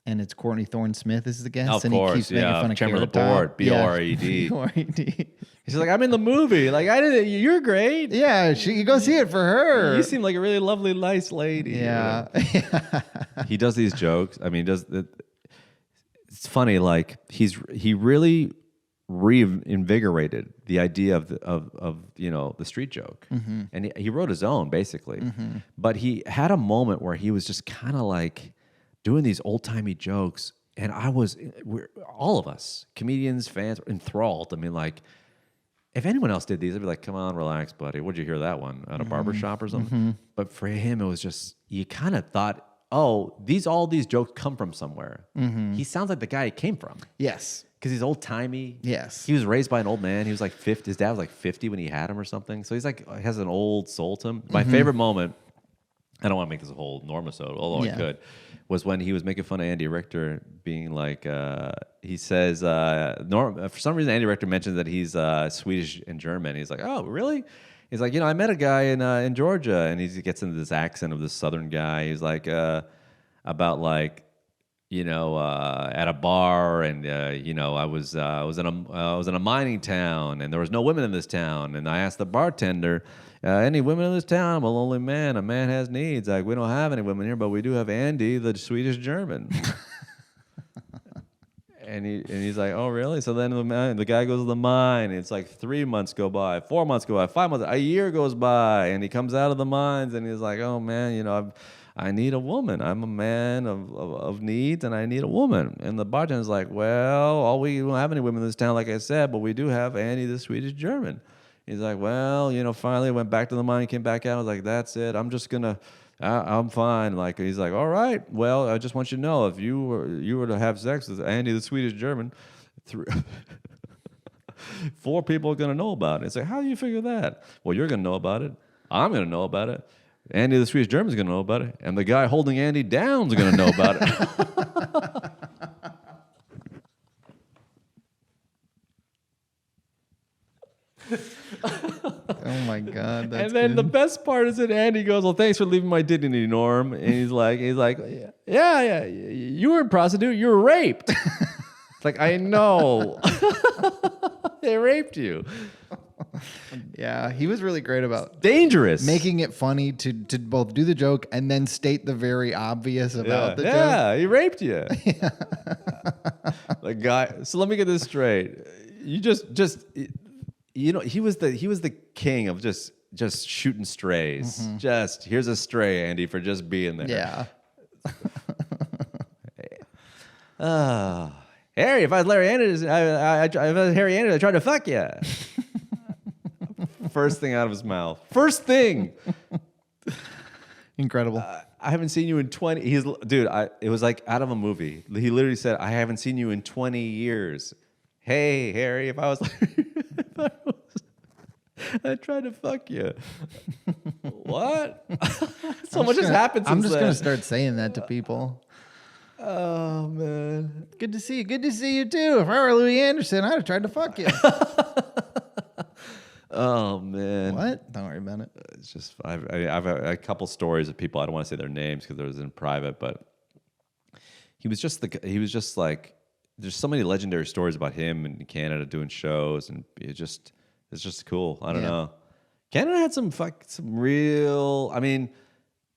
and it's Courtney Thorne-Smith is the guest, Of and course, he keeps making fun of Chairman of the Carrot board, Top. B-O-R-E-D. B-O-R-E-D. He's like, "I'm in the movie. Like, I didn't. You're great. Yeah, you go see it for her. You seem like a really lovely, nice lady." Yeah. He does these jokes. I mean, it's funny. Like he really reinvigorated the idea of the street joke, and he wrote his own basically. But he had a moment where he was just kind of like doing these old timey jokes, And we're all of us, comedians, fans, enthralled. I mean, like, if anyone else did these, I'd be like, come on, relax, buddy. Where'd you hear that one? At a barbershop or something? But for him, it was just, you kind of thought, oh, all these jokes come from somewhere. He sounds like the guy he came from. Yes. Because he's old-timey. Yes. He was raised by an old man. He was like 50. His dad was like 50 when he had him or something. So he's like, has an old soul to him. My favorite moment, I don't want to make this a whole Norm episode, although I could, was when he was making fun of Andy Richter, being like, he says, for some reason, Andy Richter mentions that he's Swedish and German. He's like, oh, really? He's like, I met a guy in Georgia, and he gets into this accent of this Southern guy. He's like, about like, at a bar, and I was in a mining town, and there was no women in this town, and I asked the bartender, any women in this town? I'm a lonely man. A man has needs. Like, we don't have any women here, but we do have Andy, the Swedish German. and he's like, oh, really? So then the guy goes to the mine. And it's like 3 months go by, 4 months go by, 5 months, a year goes by, and he comes out of the mines, and he's like, oh man, I need a woman. I'm a man of needs, and I need a woman. And the bartender's like, well, we don't have any women in this town, like I said, but we do have Andy, the Swedish German. He's like, well, finally went back to the mine, came back out. I was like, that's it. I'm just gonna, I'm fine. Like, he's like, all right. Well, I just want you to know, if you were to have sex with Andy, the Swedish German, 4 people are gonna know about it. It's like, how do you figure that? Well, you're gonna know about it. I'm gonna know about it. Andy, the Swedish German's gonna know about it, and the guy holding Andy down's gonna know about it. Oh my God! That's and then good. the best part is that Andy goes, "Well, thanks for leaving my dignity, Norm." And he's like, yeah, you were a prostitute, you were raped. It's like, I know, they raped you. Yeah, he was really great about Dangerous, making it funny to both do the joke and then state the very obvious about the joke. Yeah, he raped you. The guy. So let me get this straight. You just. He was the king of just shooting strays. Just, here's a stray, Andy, for just being there. Yeah. Harry, if I was Larry Anderson, if I was Harry Anderson, I'd try to fuck you. First thing out of his mouth. First thing. Incredible. I haven't seen you in 20. It was like out of a movie. He literally said, I haven't seen you in 20 years. Hey, Harry, if I was I'd try to fuck you. What? So much has happened since I'm just then. going to start saying that to people. Oh, man. Good to see you. Good to see you, too. If I were Louis Anderson, I'd have tried to fuck you. Oh, man. What? Don't worry about it. It's just, I've a couple stories of people. I don't want to say their names because it was in private, but he was just like, there's so many legendary stories about him in Canada doing shows, and it's just cool. I don't know. Canada had some real. I mean,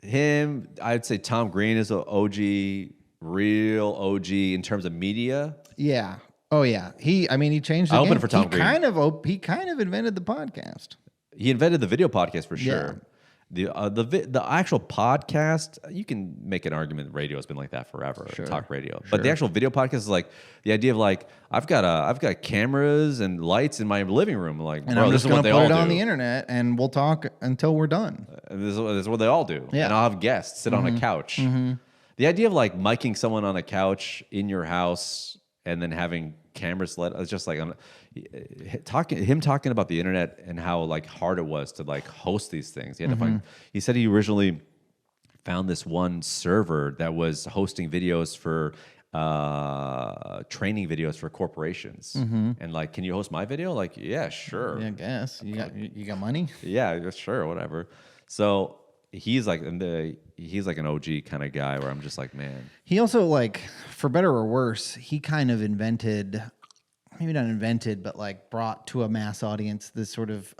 I'd say Tom Green is an OG, real OG in terms of media. Yeah. Oh yeah. He changed. I opened for Tom Green. He kind of invented the podcast. He invented the video podcast for sure. Yeah. The actual podcast, you can make an argument that radio has been like that forever, talk radio. But the actual video podcast is like the idea of like I've got cameras and lights in my living room, like, And bro, I'm this just is going what to they put all it on do. the internet, and we'll talk until we're done. This is what they all do. Yeah. And I'll have guests sit on a couch. The idea of like miking someone on a couch in your house and then having cameras it's just like him talking about the internet and how like hard it was to like host these things. He had to find. He said he originally found this one server that was hosting videos for training videos for corporations, and like, can you host my video? Like, yeah, sure. Yeah, I guess you got money. Yeah, sure, whatever. So he's like an OG kind of guy where I'm just like, man. He also, like, for better or worse, he kind of invented, maybe not invented, but like brought to a mass audience this sort of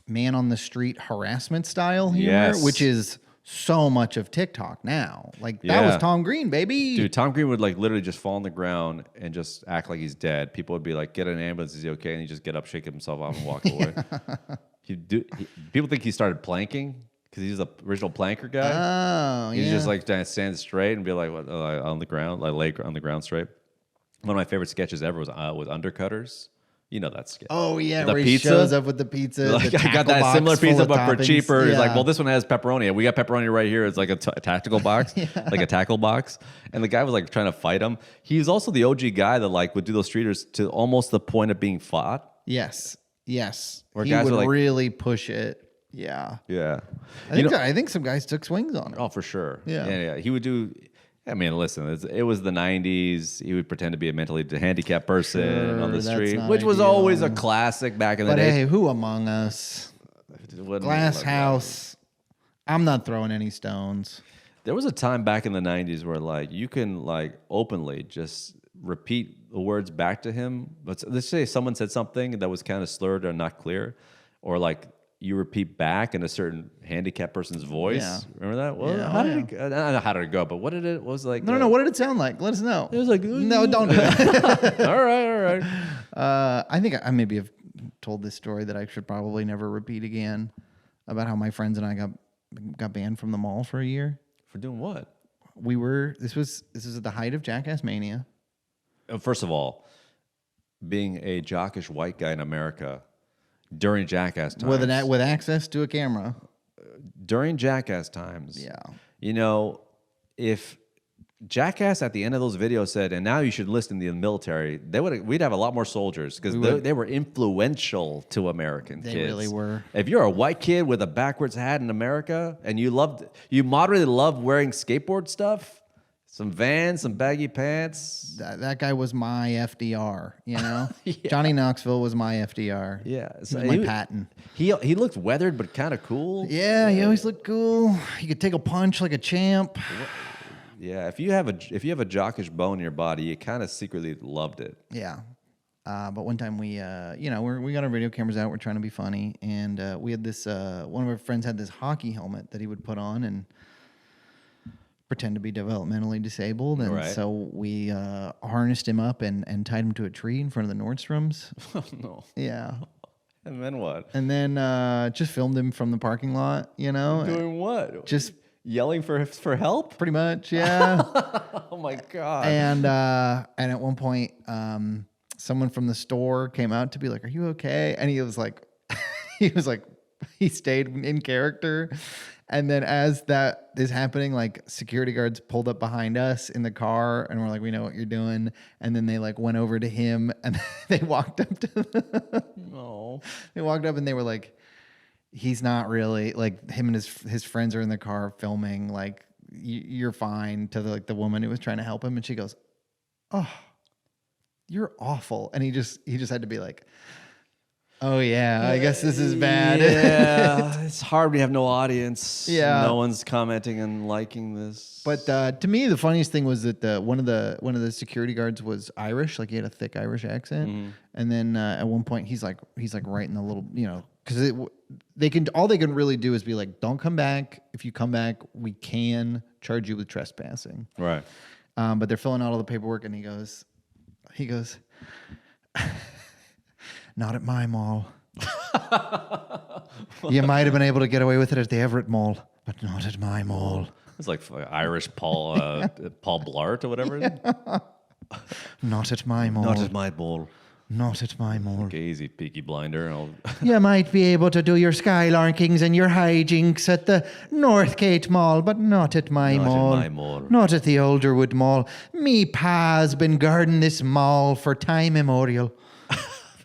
man on the street harassment style humor, which is so much of TikTok now. Like, that was Tom Green, baby. Dude, Tom Green would like literally just fall on the ground and just act like he's dead. People would be like, get an ambulance, is he okay? And he'd just get up, shake himself off, and walk away. People think he started planking because he's the original planker guy. Oh, yeah. He's just like stand straight and be like on the ground, like lay on the ground straight. One of my favorite sketches ever was Undercutters. You know that sketch. Oh yeah, the where pizza? he shows up with the pizza. Like, the I got tackle that box similar full pizza, of but for toppings. cheaper. He's like, Yeah. well, this one has pepperoni. We got pepperoni right here. It's like a tactical box, like a tackle box. And the guy was like trying to fight him. He's also the OG guy that like would do those streeters to almost the point of being fought. Yes. Where He guys would are like, really push it. Yeah. yeah. I think some guys took swings on it. Oh, for sure. Yeah. He would do. I mean, listen, it was the 90s. He would pretend to be a mentally handicapped person on the Sure, street, that's not which was ideal. always a classic back in the But day. hey, who among us? Glass house. I'm not throwing any stones. There was a time back in the 90s where like you can like openly just repeat the words back to him. Let's say someone said something that was kind of slurred or not clear, or like you repeat back in a certain handicapped person's voice. Yeah. Remember that? Well, Yeah, how did it go? I don't know how did it go, but what did it what was like? No. What did it sound like? Let us know. It was like No, don't do that. all right. I think I maybe have told this story that I should probably never repeat again about how my friends and I got banned from the mall for a year. For doing what? This was at the height of Jackass Mania. First of all, being a jockish white guy in America during Jackass times. With access to a camera. During Jackass times. Yeah. You know, if Jackass at the end of those videos said, and now you should list in the military, we'd have a lot more soldiers because they were influential to American kids. They really were. If you're a white kid with a backwards hat in America and you moderately love wearing skateboard stuff, some Vans, some baggy pants. That guy was my FDR, you know? Johnny Knoxville was my FDR. Yeah. He was my Patton. He looked weathered but kind of cool. Yeah, he always looked cool. He could take a punch like a champ. Yeah, if you have a jockish bone in your body, you kind of secretly loved it. Yeah. But one time we got our video cameras out. We're trying to be funny. And we had this, one of our friends had this hockey helmet that he would put on and pretend to be developmentally disabled. And so we harnessed him up and tied him to a tree in front of the Nordstroms. Oh, no. Yeah. And then what? And then just filmed him from the parking lot, you know? Doing what? Just yelling for help? pretty much, yeah. Oh, my God. And at one point, someone from the store came out to be like, "Are you okay?" And he was like, he stayed in character. And then as that is happening, like security guards pulled up behind us in the car and we're like, "We know what you're doing." And then they like went over to him and they walked up to No. They walked up and they were like, "He's not really," like him and his friends are in the car filming, like, "You're fine," to the woman who was trying to help him. And she goes, "Oh, you're awful." And he just had to be like, "Oh yeah, I guess this is bad." Yeah, it's hard when you have no audience. Yeah. No one's commenting and liking this. But to me, the funniest thing was that one of the security guards was Irish, like he had a thick Irish accent. Mm-hmm. And then at one point, he's like right in the little, you know, because all they can really do is be like, "Don't come back. If you come back, we can charge you with trespassing." Right. But they're filling out all the paperwork, and he goes, "Not at my mall. You might have been able to get away with it at the Everett Mall, but not at my mall. It's like Irish Paul Blart or whatever. Not at my mall. Not at my ball. Not at my mall. Okay, easy, Peaky Blinder. You might be able to do your skylarkings and your hijinks at the Northgate Mall, but not at my mall. Not at my mall. Not at the Alderwood Mall. Me pa's been guarding this mall for time immemorial."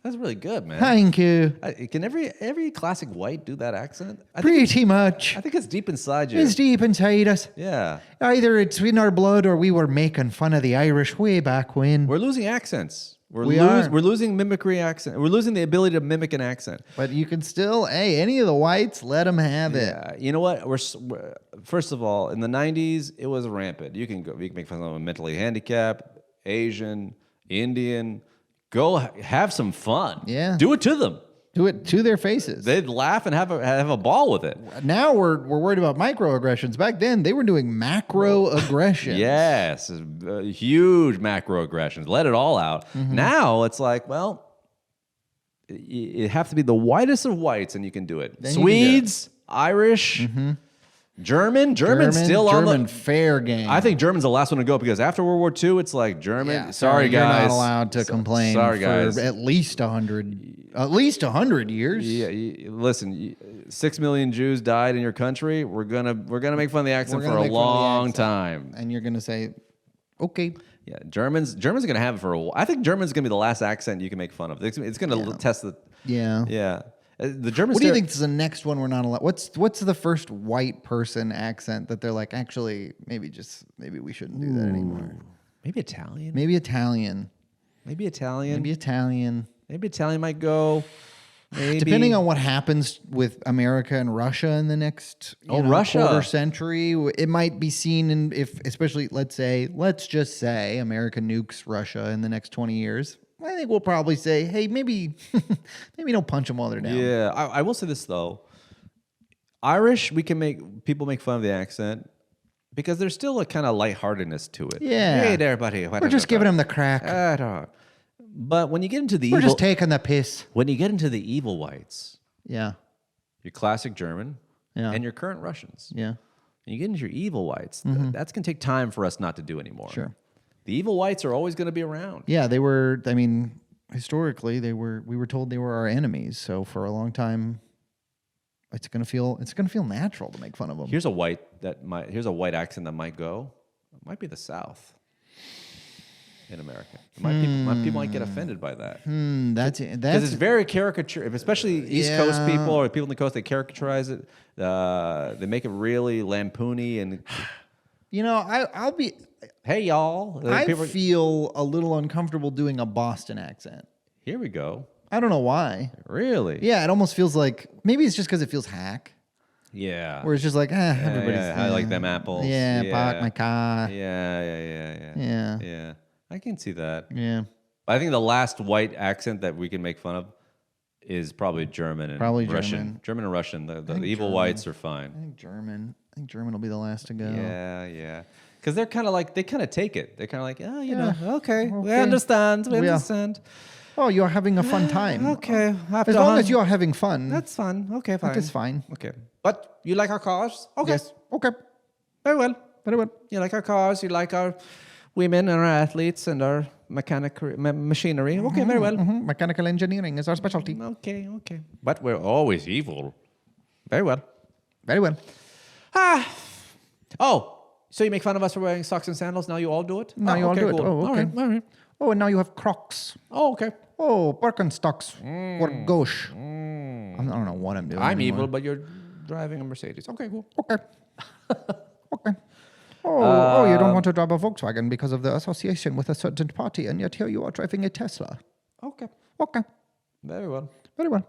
That's really good, man. Thank you. Can every classic white do that accent? Pretty much. I think it's deep inside you. It's deep inside us. Yeah. Either it's in our blood or we were making fun of the Irish way back when. We're losing accents. We're are. losing mimicry accent. We're losing the ability to mimic an accent. But you can still, any of the whites, let them have it. Yeah. You know what? We're first of all, in the 90s, it was rampant. You can make fun of someone mentally handicapped, Asian, Indian. Go have some fun. Yeah. Do it to them. Do it to their faces. They'd laugh and have a ball with it. Now we're worried about microaggressions. Back then, they were doing macroaggressions. Yes, huge macroaggressions. Let it all out. Mm-hmm. Now it's like, well, you have to be the whitest of whites, and you can do it. Then you can do it. Swedes, Irish, German still on German the fair game. I think German's the last one to go because after World War II, it's like German. Yeah, sorry, you're guys. not allowed to complain. Sorry, for guys. at least 100 years. Yeah, listen. 6 million Jews died in your country. We're gonna make fun of the accent for a long time. And you're gonna say, okay. Yeah, German's gonna have it for a while. I think German's gonna be the last accent you can make fun of. It's gonna test the. Yeah. Yeah. The German. What do you think is the next one we're not allowed? What's the first white person accent that they're like, actually, maybe we shouldn't do that anymore? Maybe Italian. Maybe Italian. Maybe Italian. Maybe Italian. Maybe Italian might go. Maybe. Depending on what happens with America and Russia in the next Russia. quarter century, it might be seen in especially let's just say America nukes Russia in the next 20 years. I think we'll probably say, hey, maybe don't punch them while they're down. Yeah, I will say this though. Irish, people make fun of the accent because there's still a kind of lightheartedness to it. Yeah. Hey there, buddy. We're just giving them the crack. But when you get into the We're evil, just taking the piss. when you get into the evil whites, Yeah. your classic German, Yeah. and your current Russians, Yeah. when you get into your evil whites, that's going to take time for us not to do anymore. Sure. The evil whites are always going to be around. Yeah, they were. I mean, historically, we were told they were our enemies. So for a long time, it's gonna feel natural to make fun of them. Here's a white accent that might go. It might be the South in America. People might get offended by that. That's Because it's very caricature, especially East Coast people or people on the coast. They caricaturize it. They make it really lampoony and. I'll be. Hey y'all! I feel a little uncomfortable doing a Boston accent. Here we go. I don't know why. Really? Yeah, it almost feels like maybe it's just because it feels hack. Yeah. Where it's just like, everybody's. I like them apples. Yeah, park my car. Yeah. I can see that. Yeah. I think the last white accent that we can make fun of is probably German and Russian. German and Russian. The evil whites are fine. I think German will be the last to go. Yeah. Because they're kind of like, they kind of take it. They're kind of like, okay, we understand. Oh, you're having a fun time. Okay. As long as you're having fun. That's fun. Okay, fine. That is fine. Okay. But you like our cars? Okay. Yes. Okay. Very well. Very well. You like our cars, you like our women and our athletes and our machinery. Okay, very well. Mechanical engineering is our specialty. Okay. But we're always evil. Very well. Very well. Oh, so you make fun of us for wearing socks and sandals? Now you all do it? Now you all do it. Cool. Oh, okay. All right. Oh, and now you have Crocs. Oh, okay. Oh, Birkenstocks or gauche. I don't know what I'm doing. I'm anymore. evil, but you're driving a Mercedes. Okay, cool. Okay. Okay. Oh, you don't want to drive a Volkswagen because of the association with a certain party, and yet here you are driving a Tesla. Okay. Okay. Very well. Very well.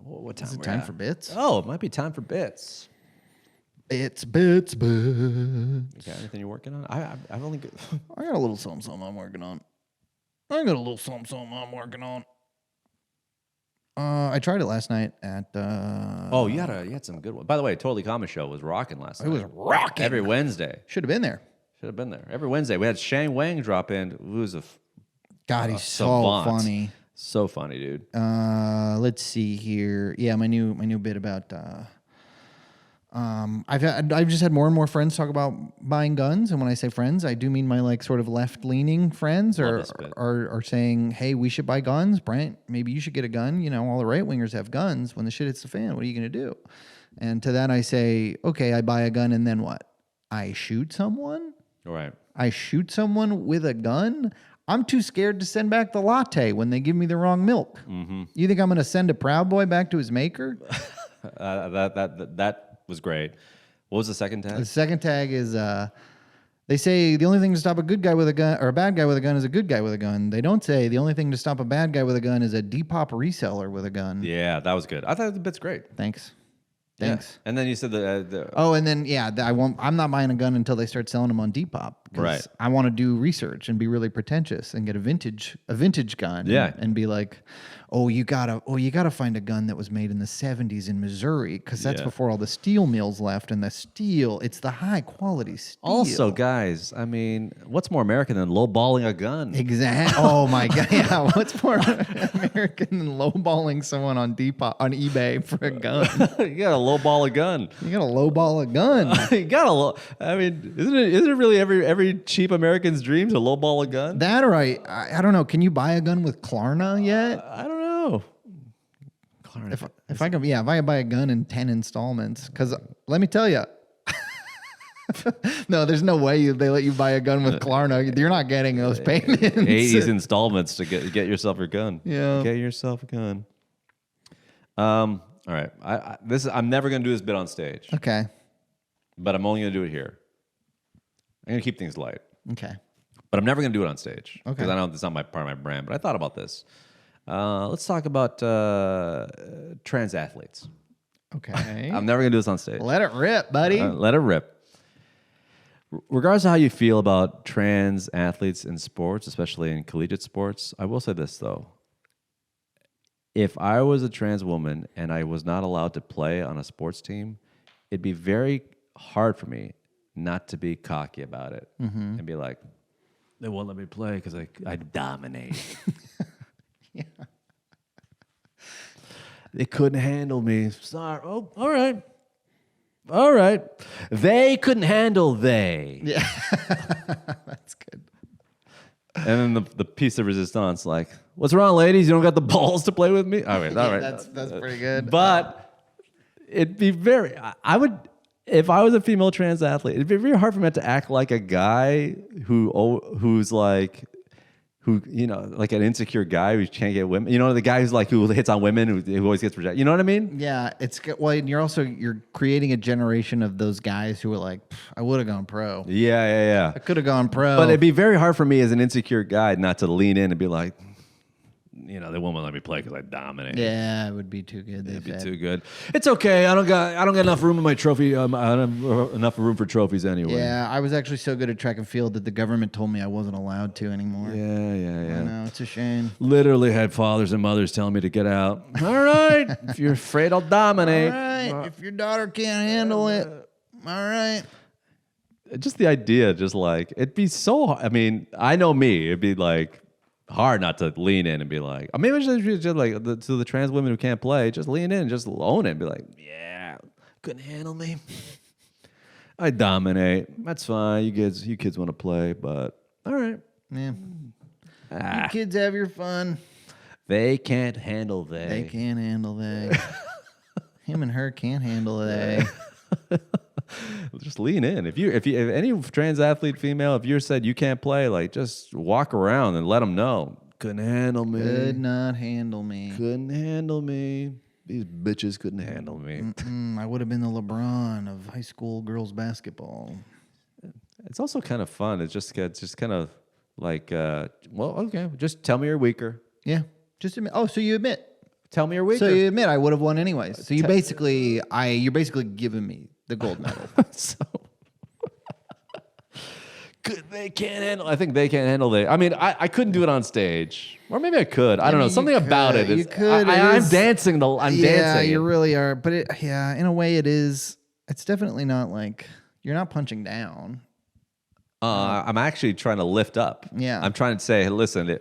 What time? Is it time for bits? Oh, it might be time for bits. Bits. You got anything you're working on? I've only got... I got a little something I'm working on. I tried it last night at... you had some good ones. By the way, Totally Common Show was rocking last night. It was rocking. Every Wednesday. Should have been there. Should have been there. Every Wednesday. We had Shang Wang drop in. Who was God, he's so savant. funny. So funny, dude. Let's see here. Yeah, my new bit about... I've just had more and more friends talk about buying guns, and when I say friends, I do mean my like sort of left-leaning friends are saying, "Hey, we should buy guns, Brent. Maybe you should get a gun. You know, all the right-wingers have guns. When the shit hits the fan, what are you gonna do?" And to that I say, "Okay, I buy a gun, and then what? I shoot someone? All right. I shoot someone with a gun? I'm too scared to send back the latte when they give me the wrong milk. Mm-hmm. You think I'm gonna send a Proud Boy back to his maker?" That was great. What was the second tag? The second tag is they say the only thing to stop a good guy with a gun or a bad guy with a gun is a good guy with a gun. They don't say the only thing to stop a bad guy with a gun is a Depop reseller with a gun. Yeah, that was good. I thought the bit's great. Thanks. Yeah. And then you said and then I'm not buying a gun until they start selling them on Depop 'cause Right. I want to do research and be really pretentious and get a vintage gun. Yeah. And be like, you gotta find a gun that was made in the 70s in Missouri, because that's Yeah. before all the steel mills left, and the steel, it's the high quality steel. Also, guys, I mean, what's more American than lowballing a gun? Exactly. Oh my god. Yeah. What's more American than lowballing someone on eBay for a gun? You gotta lowball a gun. You gotta lowball a gun. You gotta. I mean, isn't it really every cheap American's dream to lowball a gun? That, or I don't know. Can you buy a gun with Klarna yet? I don't know. If I can buy a gun in 10 installments, because let me tell you, no, there's no way they let you buy a gun with Klarna. You're not getting those payments. 80s installments to get yourself a gun. Yeah. Get yourself a gun. All right. I'm never gonna do this bit on stage, Okay. but I'm only gonna do it here. I'm gonna keep things light, Okay. but I'm never gonna do it on stage Okay. because I know it's not part of my brand. But I thought about this. Let's talk about trans athletes. Okay. I'm never gonna do this on stage. Let it rip, buddy. Let it rip. Regardless of how you feel about trans athletes in sports, especially in collegiate sports, I will say this, though. If I was a trans woman and I was not allowed to play on a sports team, it'd be very hard for me not to be cocky about it and be like, they won't let me play because I dominate. Yeah. They couldn't handle me. Sorry. Oh, all right. All right. They couldn't handle they. Yeah. That's good. And then the piece of resistance, like, what's wrong, ladies? You don't got the balls to play with me? All right. That's pretty good. But it'd be if I was a female trans athlete, it'd be very hard for me to act like a guy who's like, like an insecure guy who can't get women. You know, the guy who hits on women, who always gets rejected. You know what I mean? Yeah, and you're creating a generation of those guys who are like, I would have gone pro. Yeah. I could have gone pro. But it'd be very hard for me as an insecure guy not to lean in and be like, they won't let me play because I dominate. Yeah, it would be too good. It'd be too good. It's okay. I don't got enough room in my trophy. I don't have enough room for trophies anyway. Yeah, I was actually so good at track and field that the government told me I wasn't allowed to anymore. Yeah. I know, it's a shame. Literally had fathers and mothers telling me to get out. All right. If you're afraid I'll dominate. All right. If your daughter can't handle it, all right. Just the idea, it'd be so hard. I mean, I know me. It'd be like hard not to lean in and be like, maybe just like to the trans women who can't play, just lean in and just own it and be like, yeah, couldn't handle me. I dominate. That's fine. You kids want to play, but all right. Yeah. You kids have your fun. They can't handle they. They can't handle they. Him and her can't handle they. Just lean in. If any trans athlete female, if you said you can't play, like just walk around and let them know. Couldn't handle me. Could not handle me. Couldn't handle me. These bitches couldn't handle me. I would have been the LeBron of high school girls basketball. It's also kind of fun. It's just kind of like, okay, just tell me you're weaker. Yeah. Just admit. Oh, so you admit. Tell me you're weaker. So you admit I would have won anyways. So you're basically giving me the gold medal. So good, they can't handle. I think they can't handle it. I mean, I couldn't do it on stage, or maybe I could. I don't know. Something about it. You could. I'm dancing. I'm dancing. Yeah, you really are. But in a way, it is. It's definitely not like you're not punching down. I'm actually trying to lift up. Yeah. I'm trying to say, hey, listen.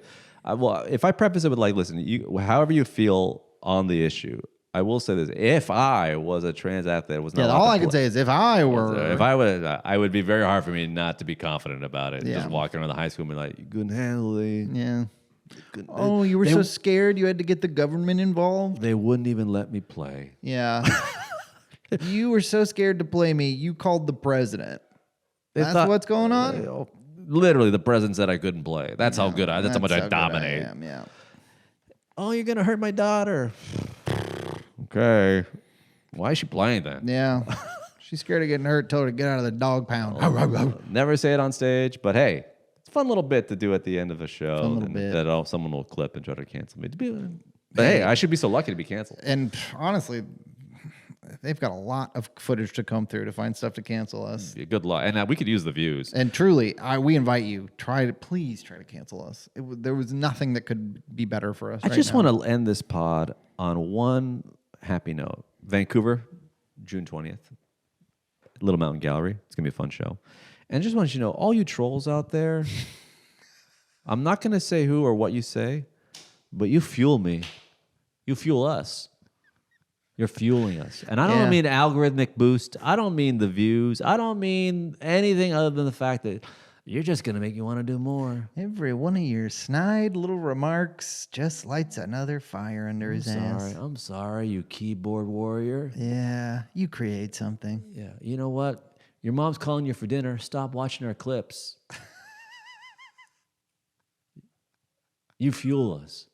If I preface it with like, listen, however you feel on the issue. I will say this: if I was a trans athlete, all I can say is if I were, I would be very hard for me not to be confident about it. Yeah. Just walking around the high school and be like, you couldn't handle it. Yeah. Oh, you were so scared you had to get the government involved? They wouldn't even let me play. Yeah. You were so scared to play me, you called the president. That's what's going on? Literally, the president said I couldn't play. That's how good that's how much I dominate. I am, yeah. Oh, you're going to hurt my daughter. Okay. Why is she playing then? Yeah. She's scared of getting hurt. Told her to get out of the dog pound. Never say it on stage, but hey, it's a fun little bit to do at the end of a show. Fun little bit. That someone will clip and try to cancel me. But hey, I should be so lucky to be canceled. And honestly, they've got a lot of footage to comb through to find stuff to cancel us. Yeah, good luck. And we could use the views. And truly, we invite you. Please try to cancel us. There was nothing that could be better for us. I just want to end this pod on one happy note. Vancouver, June 20th. Little Mountain Gallery. It's going to be a fun show. And I just want you to know, all you trolls out there, I'm not going to say who or what you say, but you fuel me. You fuel us. You're fueling us. And I don't mean algorithmic boost. I don't mean the views. I don't mean anything other than the fact that you're just going to make you want to do more. Every one of your snide little remarks just lights another fire under his ass. I'm sorry, you keyboard warrior. Yeah, you create something. Yeah, you know what? Your mom's calling you for dinner. Stop watching our clips. You fuel us.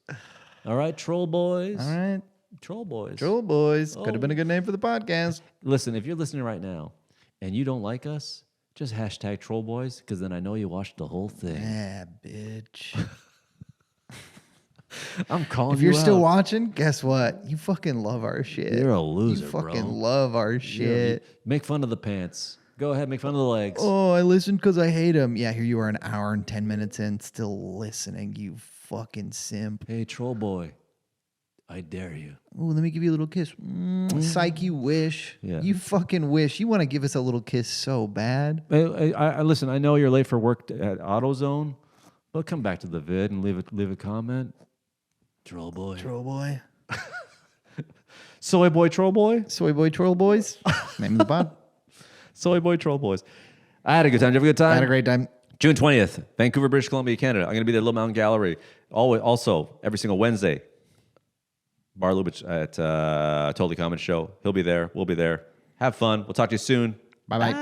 All right, troll boys. All right. Troll boys. Troll boys. Could have been a good name for the podcast. Listen, if you're listening right now and you don't like us, just hashtag troll boys, because then I know you watched the whole thing. Yeah, bitch. I'm calling you out. If you're still watching, guess what? You fucking love our shit. You're a loser, You fucking bro. love our shit. Make fun of the pants. Go ahead, make fun of the legs. Oh, I listened because I hate him. Yeah, here you are an hour and 10 minutes in, still listening, you fucking simp. Hey, troll boy. I dare you. Oh, let me give you a little kiss. Psych, you wish. Yeah. You fucking wish. You want to give us a little kiss so bad. I listen, I know you're late for work at AutoZone, but come back to the vid and leave a comment. Troll boy. Troll boy. Soy boy, troll boy. Soy boy, troll boys. Name of the pod. Soy boy, troll boys. I had a good time. Did you have a good time? I had a great time. June 20th, Vancouver, British Columbia, Canada. I'm going to be there at Little Mountain Gallery. Also, every single Wednesday, Bar Lubitsch at Totally Common Show. He'll be there. We'll be there. Have fun. We'll talk to you soon. Bye-bye.